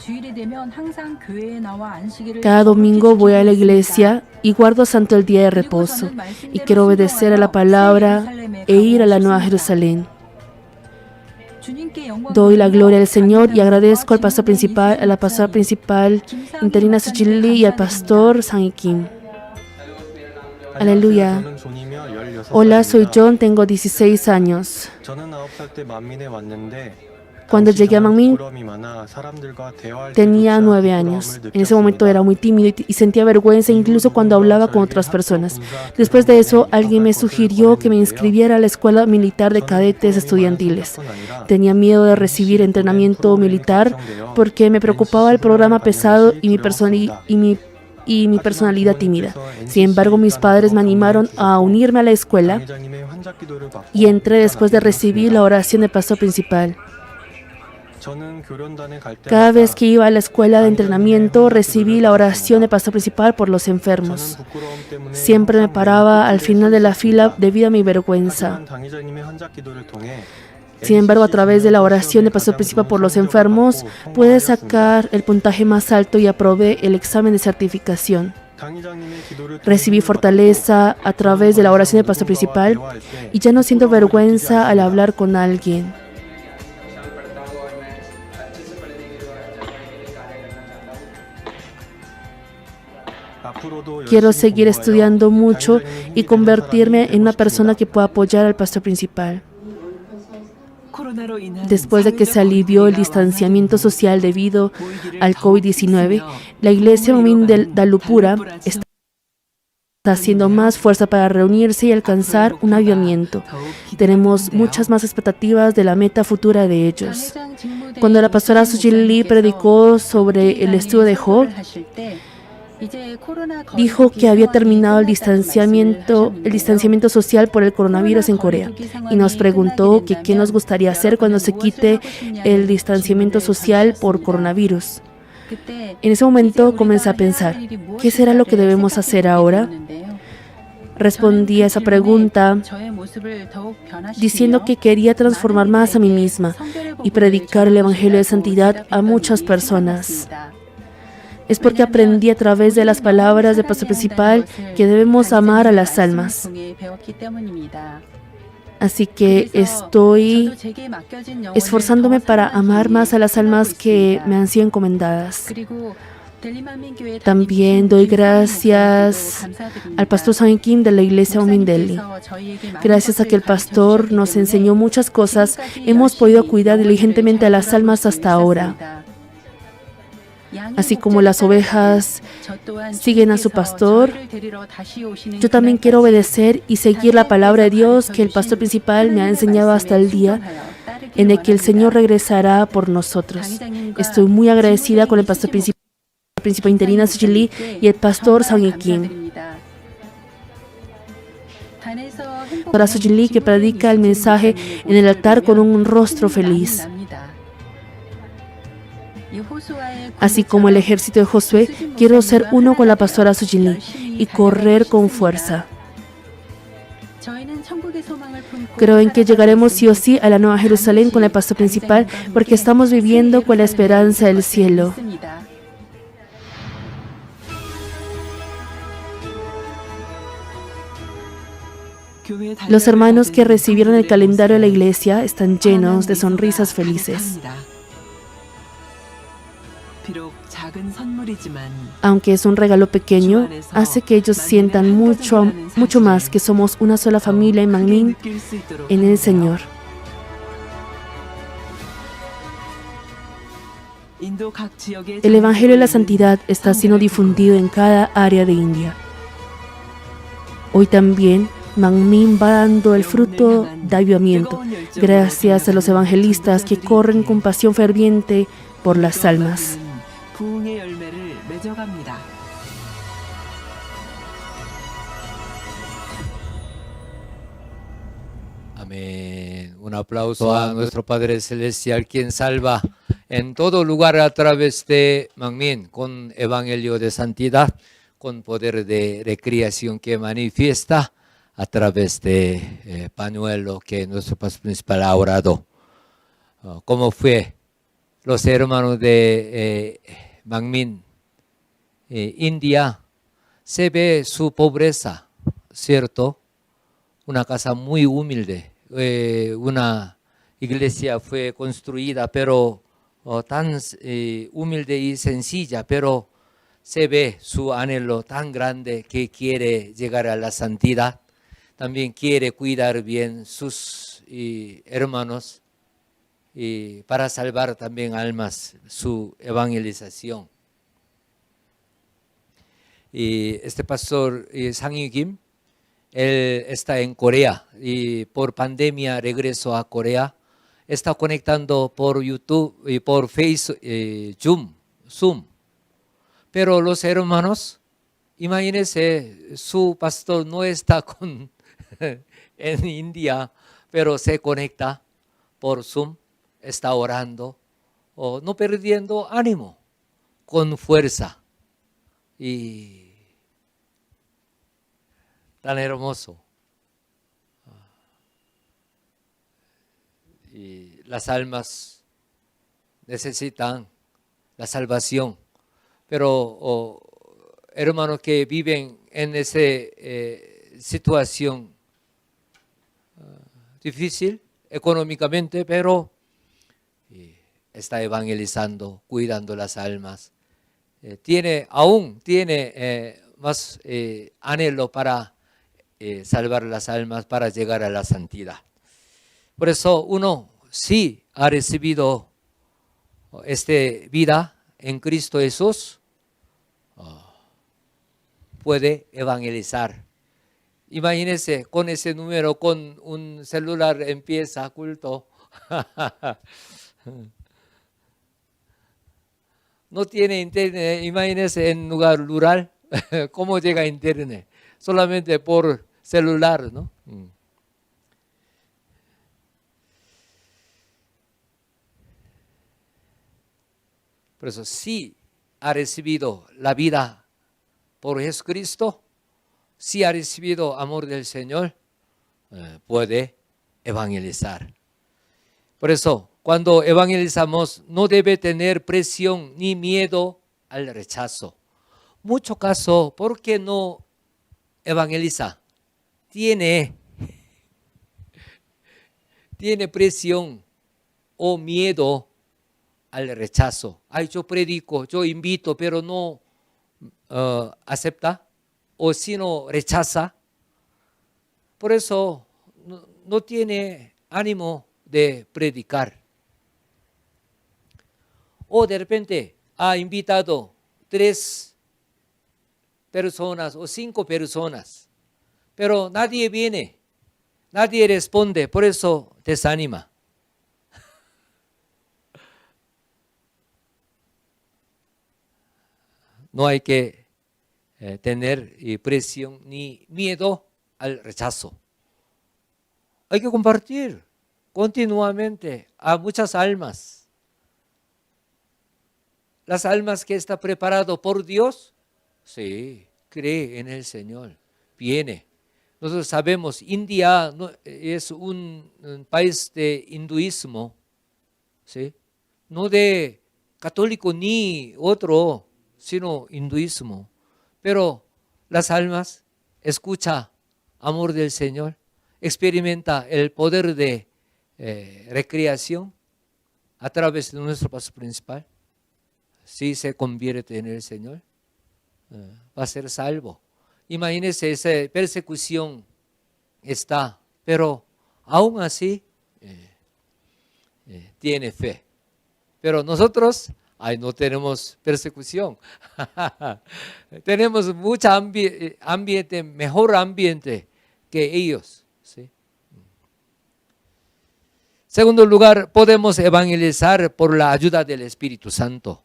Speaker 2: Cada domingo voy a la iglesia y guardo santo el día de reposo y quiero obedecer a la palabra e ir a la Nueva Jerusalén. Doy la gloria al Señor y agradezco al pastor principal, a la pastora principal interina Sujin Lee y al pastor Sang Kim. Aleluya. Hola, soy John, tengo 16 años. Cuando llegué a Manmin, tenía 9 años. En ese momento era muy tímido y sentía vergüenza incluso cuando hablaba con otras personas. Después de eso, alguien me sugirió que me inscribiera a la Escuela Militar de Cadetes Estudiantiles. Tenía miedo de recibir entrenamiento militar porque me preocupaba el programa pesado y mi personalidad tímida. Sin embargo, mis padres me animaron a unirme a la escuela y entré después de recibir la oración del pastor principal. Cada vez que iba a la escuela de entrenamiento, recibí la oración del pastor principal por los enfermos. Siempre me paraba al final de la fila debido a mi vergüenza. Sin embargo, a través de la oración del pastor principal por los enfermos, pude sacar el puntaje más alto y aprobé el examen de certificación. Recibí fortaleza a través de la oración del pastor principal y ya no siento vergüenza al hablar con alguien. Quiero seguir estudiando mucho y convertirme en una persona que pueda apoyar al pastor principal. Después de que se alivió el distanciamiento social debido al COVID-19, la iglesia Manmin de Dalupura está haciendo más fuerza para reunirse y alcanzar un avivamiento. Tenemos muchas más expectativas de la meta futura de ellos. Cuando la pastora Sujin Lee predicó sobre el estudio de Job, dijo que había terminado el distanciamiento social por el coronavirus en Corea y nos preguntó que qué nos gustaría hacer cuando se quite el distanciamiento social por coronavirus. En ese momento comencé a pensar, ¿qué será lo que debemos hacer ahora? Respondí a esa pregunta diciendo que quería transformar más a mí misma y predicar el Evangelio de santidad a muchas personas. Es porque aprendí a través de las palabras del pastor principal que debemos amar a las almas. Así que estoy esforzándome para amar más a las almas que me han sido encomendadas. También doy gracias al pastor Sang Kim de la iglesia Manmin Delhi. Gracias a que el pastor nos enseñó muchas cosas, hemos podido cuidar diligentemente a las almas hasta ahora. Así como las ovejas siguen a su pastor, yo también quiero obedecer y seguir la palabra de Dios que el pastor principal me ha enseñado hasta el día en el que el Señor regresará por nosotros. Estoy muy agradecida con el pastor principal interina Sujin Lee y el pastor Sang Kim. Para Sujin Lee, que predica el mensaje en el altar con un rostro feliz. Así como el ejército de Josué, quiero ser uno con la pastora Sujin Lee y correr con fuerza. Creo en que llegaremos sí o sí a la Nueva Jerusalén con el pastor principal porque estamos viviendo con la esperanza del cielo. Los hermanos que recibieron el calendario de la iglesia están llenos de sonrisas felices. Aunque es un regalo pequeño, hace que ellos sientan mucho más que somos una sola familia en Manmin, en el Señor. El Evangelio de la Santidad está siendo difundido en cada área de India. Hoy también Manmin va dando el fruto de avivamiento, gracias a los evangelistas que corren con pasión ferviente por las almas.
Speaker 1: Amén. Un aplauso a nuestro Padre Celestial, quien salva en todo lugar a través de Manmin, con evangelio de santidad, con poder de recreación que manifiesta a través de pañuelo que nuestro pastor principal ha orado. ¿Cómo fue? Los hermanos de Manmin, India, se ve su pobreza, ¿cierto? Una casa muy humilde, una iglesia fue construida, pero tan humilde y sencilla, pero se ve su anhelo tan grande que quiere llegar a la santidad. También quiere cuidar bien sus hermanos y para salvar también almas, su evangelización. Y este pastor Sang Kim, él está en Corea y por pandemia regresó a Corea. Está conectando por YouTube y por Facebook, Zoom. Pero los hermanos, imagínense, su pastor no está en India, pero se conecta por Zoom, está orando no perdiendo ánimo, con fuerza. Y tan hermoso. Y las almas necesitan la salvación. Pero hermanos que viven en esa situación difícil económicamente, pero está evangelizando, cuidando las almas. Aún tiene más anhelo para salvar las almas, para llegar a la santidad. Por eso uno sí ha recibido esta vida en Cristo Jesús, puede evangelizar. Imagínense, con ese número, con un celular empieza culto. No tiene internet, imagínense en lugar rural, ¿cómo llega a internet? Solamente por celular, ¿no? Por eso, si ha recibido la vida por Jesucristo, si ha recibido amor del Señor, puede evangelizar. Por eso, cuando evangelizamos, no debe tener presión ni miedo al rechazo. Mucho caso, ¿por qué no evangeliza? Tiene presión o miedo al rechazo. Ay, yo predico, yo invito, pero no acepta, o si no rechaza. Por eso no tiene ánimo de predicar. O de repente ha invitado 3 personas o 5 personas, pero nadie viene, nadie responde, por eso desanima. No hay que tener presión ni miedo al rechazo. Hay que compartir continuamente a muchas almas. Las almas que está preparado por Dios, sí, cree en el Señor, viene. Nosotros sabemos, India es un país de hinduismo, ¿sí? No de católico ni otro, sino hinduismo. Pero las almas escuchan amor del Señor, experimenta el poder de recreación a través de nuestro paso principal. Si se convierte en el Señor, va a ser salvo. Imagínense, esa persecución está, pero aún así tiene fe. Pero nosotros, no tenemos persecución. Tenemos mucho ambiente, mejor ambiente que ellos. ¿Sí? Segundo lugar, podemos evangelizar por la ayuda del Espíritu Santo,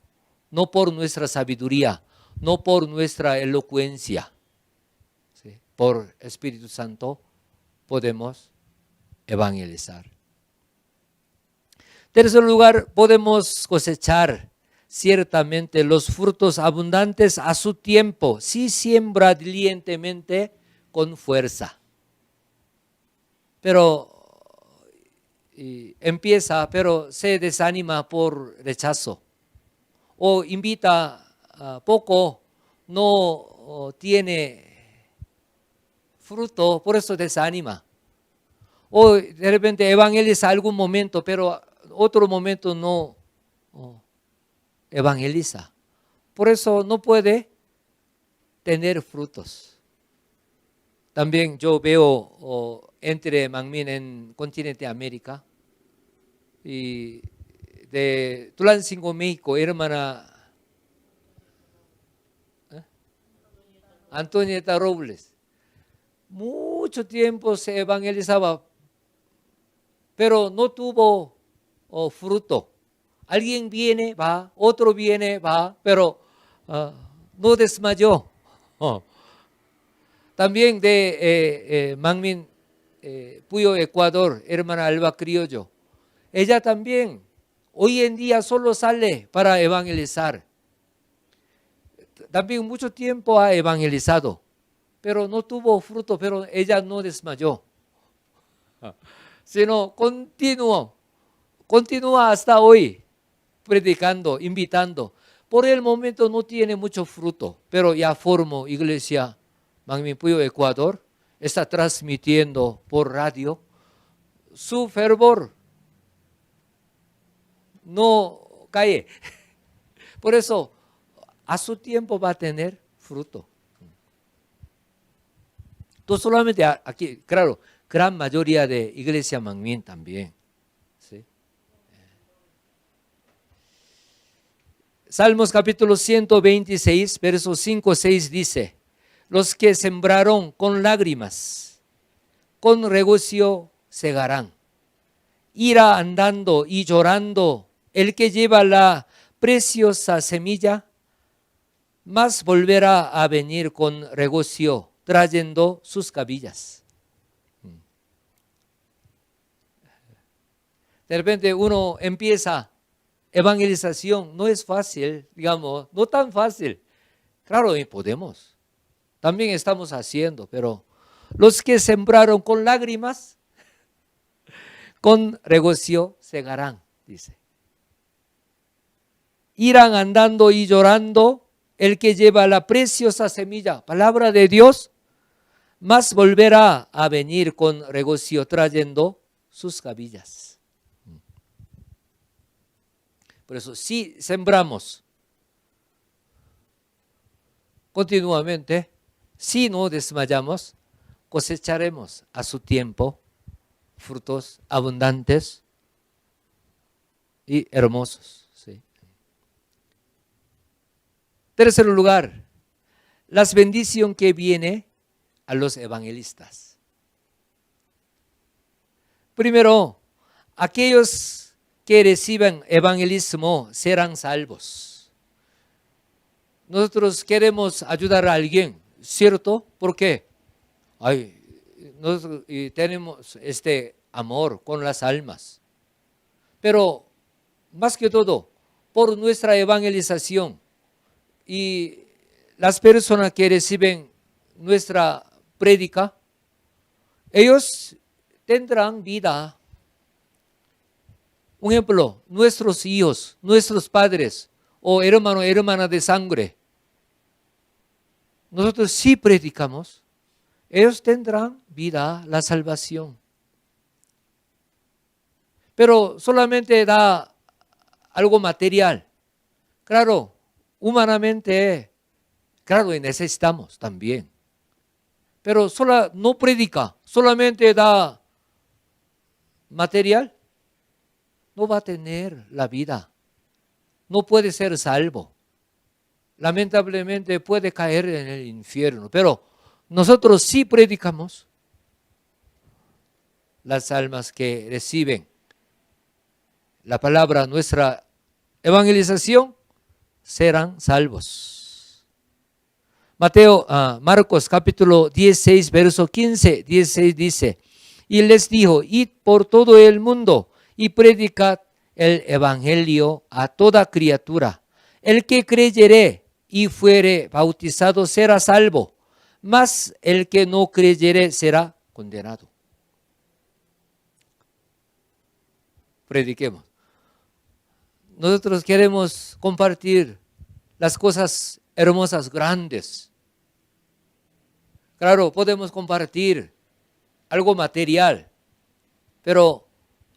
Speaker 1: no por nuestra sabiduría, no por nuestra elocuencia. ¿Sí? Por Espíritu Santo podemos evangelizar. Tercer lugar, podemos cosechar ciertamente los frutos abundantes a su tiempo, si siembra diligentemente con fuerza. Pero empieza, pero se desanima por rechazo. O invita poco, no tiene fruto, por eso desanima. O de repente evangeliza algún momento, pero otro momento no evangeliza. Por eso no puede tener frutos. También yo veo entre Manmin en continente América y de Tulancingo, México, hermana Antonieta Robles. Mucho tiempo se evangelizaba, pero no tuvo fruto. Alguien viene, va, otro viene, va, pero no desmayó. También de Manmin, Puyo, Ecuador, hermana Alba Criollo. Ella también Hoy en día solo sale para evangelizar. También mucho tiempo ha evangelizado, pero no tuvo fruto, pero ella no desmayó, sino continúa hasta hoy predicando, invitando. Por el momento no tiene mucho fruto, pero ya formó iglesia Mangminpuyo Ecuador, está transmitiendo por radio. Su fervor no cae. Por eso, a su tiempo va a tener fruto. No solamente aquí, claro, gran mayoría de iglesia Mangmin también. ¿Sí? Salmos capítulo 126, versos 5, 6 dice: los que sembraron con lágrimas, con regocijo segarán. Irá andando y llorando el que lleva la preciosa semilla, mas volverá a venir con regocijo, trayendo sus cabillas. De repente uno empieza evangelización, no es fácil, digamos, no tan fácil. Claro, podemos, también estamos haciendo, pero los que sembraron con lágrimas, con regocijo segarán, dice. Irán andando y llorando el que lleva la preciosa semilla, palabra de Dios, mas volverá a venir con regocijo trayendo sus cabillas. Por eso, si sembramos continuamente, si no desmayamos, cosecharemos a su tiempo frutos abundantes y hermosos. ¿Sí? Tercer lugar, las bendiciones que viene a los evangelistas. Primero, aquellos que reciben evangelismo serán salvos. Nosotros queremos ayudar a alguien, ¿cierto? ¿Por qué? Nosotros tenemos este amor con las almas. Pero más que todo, por nuestra evangelización y las personas que reciben nuestra prédica, ellos tendrán vida. Un ejemplo, nuestros hijos, nuestros padres o hermano, hermana de sangre. Nosotros sí predicamos, ellos tendrán vida, la salvación. Pero solamente da algo material. Claro, humanamente, claro, necesitamos también. Pero no predica, solamente da material, no va a tener la vida. No puede ser salvo. Lamentablemente puede caer en el infierno. Pero nosotros sí predicamos. Las almas que reciben la palabra, nuestra evangelización, serán salvos. Marcos capítulo 16, verso 15, 16 dice: y les dijo, id por todo el mundo y predicad el evangelio a toda criatura. El que creyere y fuere bautizado será salvo, mas el que no creyere será condenado. Prediquemos. Nosotros queremos compartir las cosas hermosas, grandes. Claro, podemos compartir algo material, pero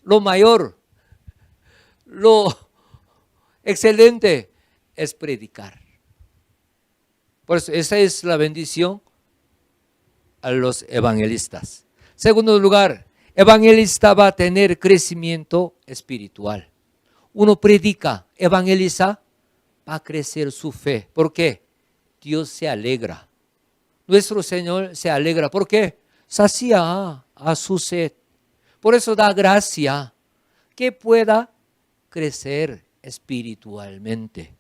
Speaker 1: lo mayor, lo excelente es predicar. Por eso, esa es la bendición a los evangelistas. Segundo lugar, evangelista va a tener crecimiento espiritual. Uno predica, evangeliza, va a crecer su fe. ¿Por qué? Dios se alegra. Nuestro Señor se alegra. ¿Por qué? Sacia a su sed. Por eso da gracia que pueda crecer espiritualmente.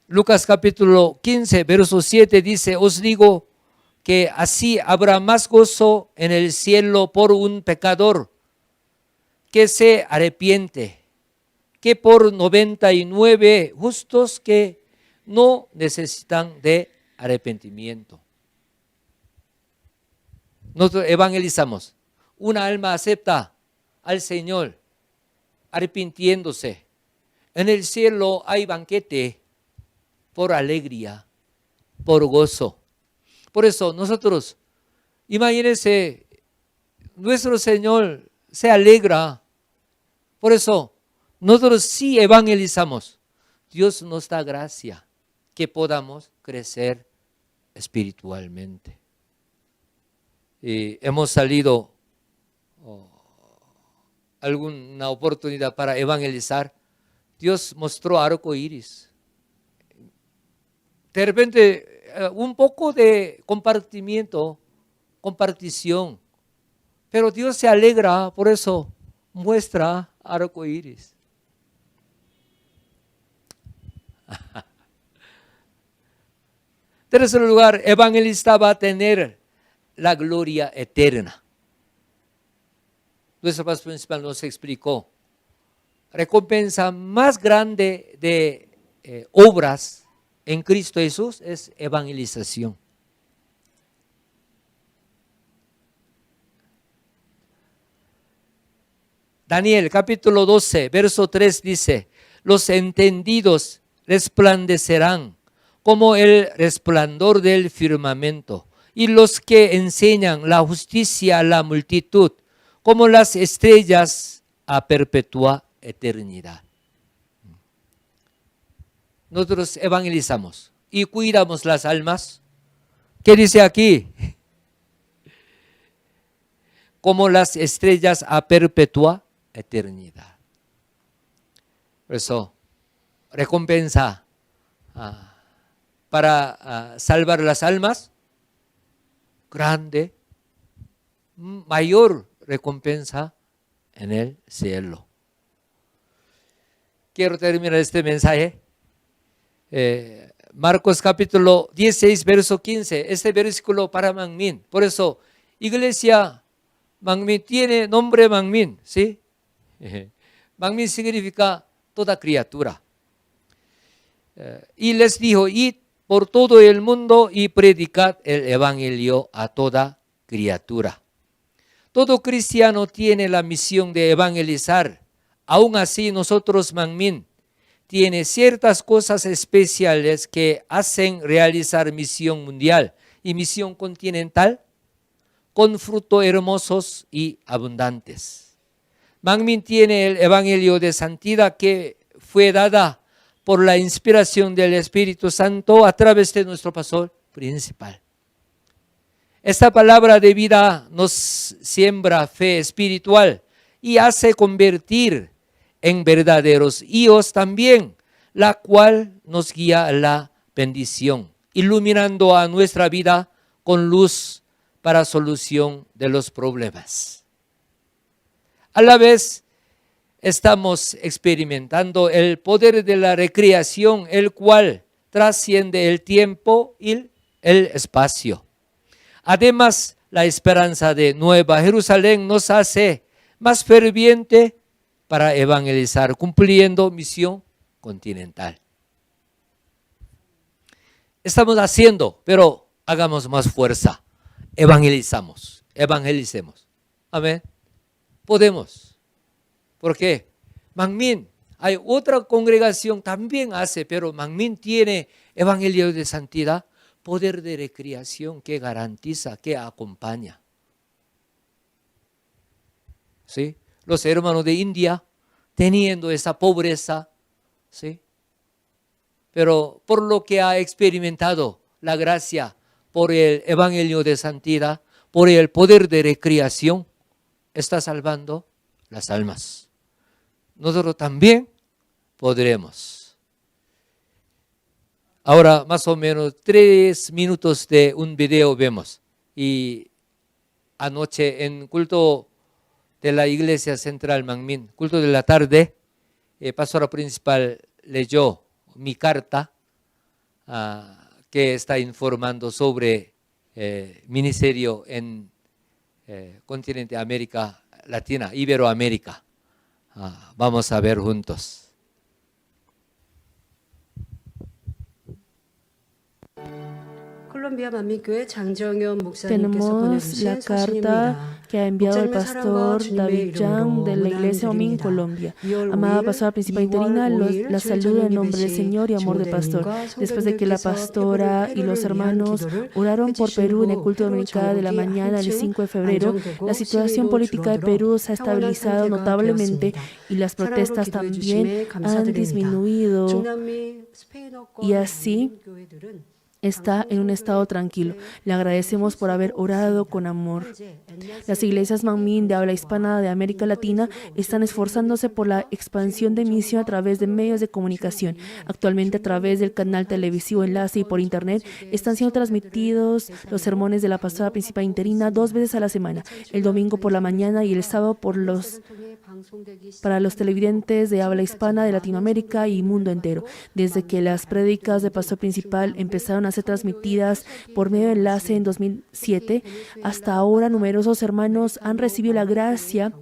Speaker 1: Lucas capítulo 15, verso 7 dice: os digo que así habrá más gozo en el cielo por un pecador que se arrepiente, que por 99 justos que no necesitan de arrepentimiento. Nosotros evangelizamos. Una alma acepta al Señor arrepintiéndose. En el cielo hay banquete por alegría, por gozo. Por eso nosotros, imagínense, nuestro Señor se alegra. Por eso nosotros sí evangelizamos. Dios nos da gracia que podamos crecer espiritualmente. Y hemos salido alguna oportunidad para evangelizar. Dios mostró arco iris. De repente, un poco de compartición. Pero Dios se alegra, por eso muestra arco iris. En tercer lugar, evangelista va a tener la gloria eterna. Nuestro pastor principal nos explicó. Recompensa más grande de obras en Cristo Jesús es evangelización. Daniel capítulo 12, verso 3 dice: los entendidos resplandecerán como el resplandor del firmamento, y los que enseñan la justicia a la multitud, como las estrellas a perpetua eternidad. Nosotros evangelizamos y cuidamos las almas. ¿Qué dice aquí? Como las estrellas a perpetua eternidad. Por eso, recompensa para salvar las almas, grande, mayor recompensa en el cielo. Quiero terminar este mensaje. Marcos capítulo 16, verso 15. Este versículo para Manmin. Por eso, iglesia Manmin tiene nombre Manmin, ¿sí? Manmin significa toda criatura. Y les dijo: id por todo el mundo y predicad el evangelio a toda criatura. Todo cristiano tiene la misión de evangelizar. Aún así, nosotros, Manmin, tiene ciertas cosas especiales que hacen realizar misión mundial y misión continental con frutos hermosos y abundantes. Manmin tiene el evangelio de santidad que fue dada por la inspiración del Espíritu Santo a través de nuestro pastor principal. Esta palabra de vida nos siembra fe espiritual y hace convertir en verdaderos hijos también, la cual nos guía a la bendición, iluminando a nuestra vida con luz para solución de los problemas. A la vez, estamos experimentando el poder de la recreación, el cual trasciende el tiempo y el espacio. Además, la esperanza de Nueva Jerusalén nos hace más ferviente para evangelizar, cumpliendo misión continental. Estamos haciendo, pero hagamos más fuerza. Evangelicemos. Amén. Podemos. ¿Por qué? Manmin, hay otra congregación también hace, pero Manmin tiene evangelio de santidad, poder de recreación que garantiza, que acompaña. ¿Sí? Los hermanos de India teniendo esa pobreza, ¿sí? Pero por lo que ha experimentado la gracia, por el evangelio de santidad, por el poder de recreación, está salvando las almas. Nosotros también podremos. Ahora más o menos 3 minutos de un video vemos. Y anoche en culto de la iglesia central Manmin, culto de la tarde, pastora principal leyó mi carta que está informando sobre ministerio en continente América Latina, Iberoamérica. Vamos a ver juntos.
Speaker 2: Tenemos la carta que ha enviado el pastor David Yang de la Iglesia Manmin en Colombia. Amada pastora principal interina, la saludo en nombre del Señor y amor del pastor. Después de que la pastora y los hermanos oraron por Perú en el culto dominical de la mañana del 5 de febrero, la situación política de Perú se ha estabilizado notablemente y las protestas también han disminuido, y así está en un estado tranquilo. Le agradecemos por haber orado con amor. Las iglesias Manmin de habla hispana de América Latina están esforzándose por la expansión de misión a través de medios de comunicación. Actualmente, a través del canal televisivo Enlace y por internet, están siendo transmitidos los sermones de la pastora principal interina 2 veces a la semana, el domingo por la mañana y el sábado para los televidentes de habla hispana de Latinoamérica y mundo entero. Desde que las prédicas de pastor principal empezaron a ser transmitidas por medio de Enlace en 2007, hasta ahora numerosos hermanos han recibido la gracia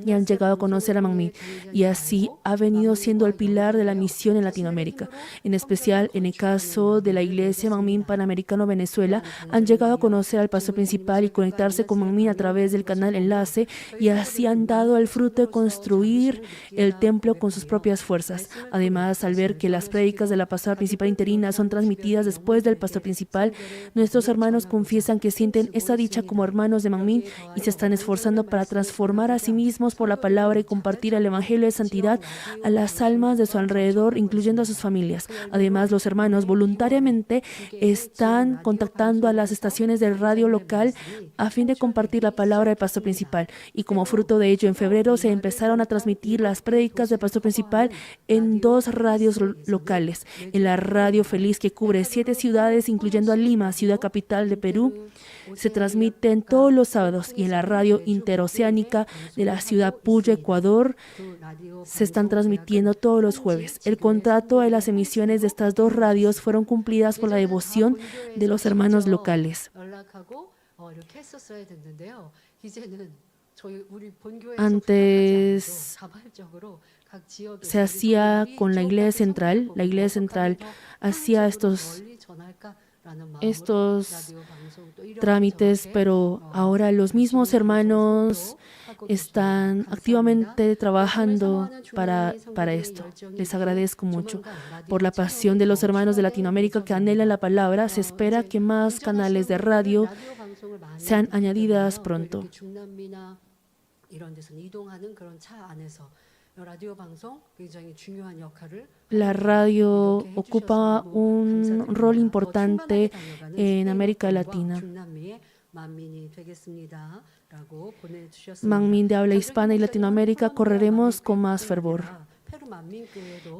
Speaker 2: y han llegado a conocer a Manmin, y así ha venido siendo el pilar de la misión en Latinoamérica. En especial, en el caso de la Iglesia Manmin Panamericano Venezuela, han llegado a conocer al pastor principal y conectarse con Manmin a través del canal Enlace, y así han dado el fruto de construir el templo con sus propias fuerzas. Además, al ver que las prédicas de la pastora principal interina son transmitidas después del pastor principal, nuestros hermanos confiesan que sienten esa dicha como hermanos de Manmin y se están esforzando para transformar a sí mismos por la palabra y compartir el evangelio de santidad a las almas de su alrededor, incluyendo a sus familias. Además, los hermanos voluntariamente están contactando a las estaciones de radio local a fin de compartir la palabra del pastor principal, y como fruto de ello, en febrero se empezaron a transmitir las prédicas del pastor principal en 2 radios locales: en la Radio Feliz, que cubre 7 ciudades, incluyendo a Lima, ciudad capital de Perú, se transmiten todos los sábados, y en la Radio Interoceánica de la ciudad Puyo, Ecuador, se están transmitiendo todos los jueves. El contrato de las emisiones de estas 2 radios fueron cumplidas por la devoción de los hermanos locales. Antes se hacía con la iglesia central hacía estos trámites, pero ahora los mismos hermanos están activamente trabajando para esto. Les agradezco mucho por la pasión de los hermanos de Latinoamérica que anhelan la palabra. Se espera que más canales de radio sean añadidas pronto. La radio ocupa un rol importante en América Latina. Manmin de habla hispana y Latinoamérica correremos con más fervor.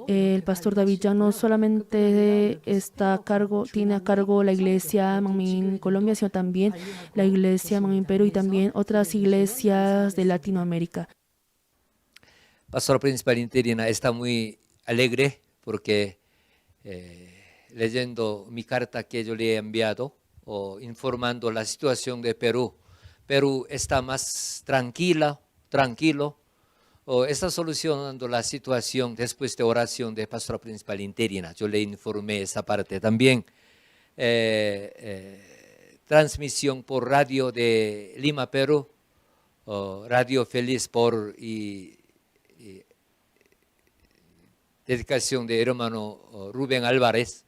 Speaker 2: El pastor David Yang no solamente tiene a cargo la iglesia Manmin Colombia, sino también la iglesia Manmin Perú y también otras iglesias de Latinoamérica.
Speaker 1: Pastora principal interina está muy alegre porque leyendo mi carta que yo le he enviado, informando la situación de Perú. Perú está más tranquilo, está solucionando la situación después de oración de pastora principal interina. Yo le informé esa parte también. Transmisión por radio de Lima, Perú, Radio Feliz dedicación de hermano Rubén Álvarez,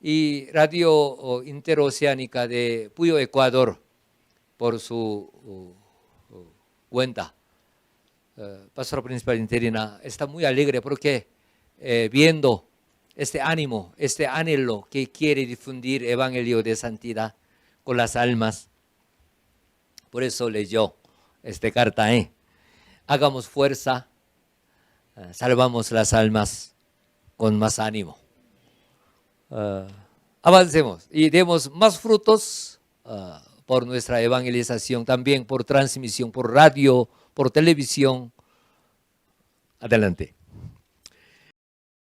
Speaker 1: y Radio Interoceánica de Puyo, Ecuador, por su cuenta. Pastora principal interina está muy alegre porque viendo este ánimo, este anhelo que quiere difundir evangelio de santidad con las almas. Por eso leyó esta carta. Hagamos fuerza, salvamos las almas con más ánimo. Avancemos y demos más frutos por nuestra evangelización, también por transmisión, por radio, por televisión. Adelante.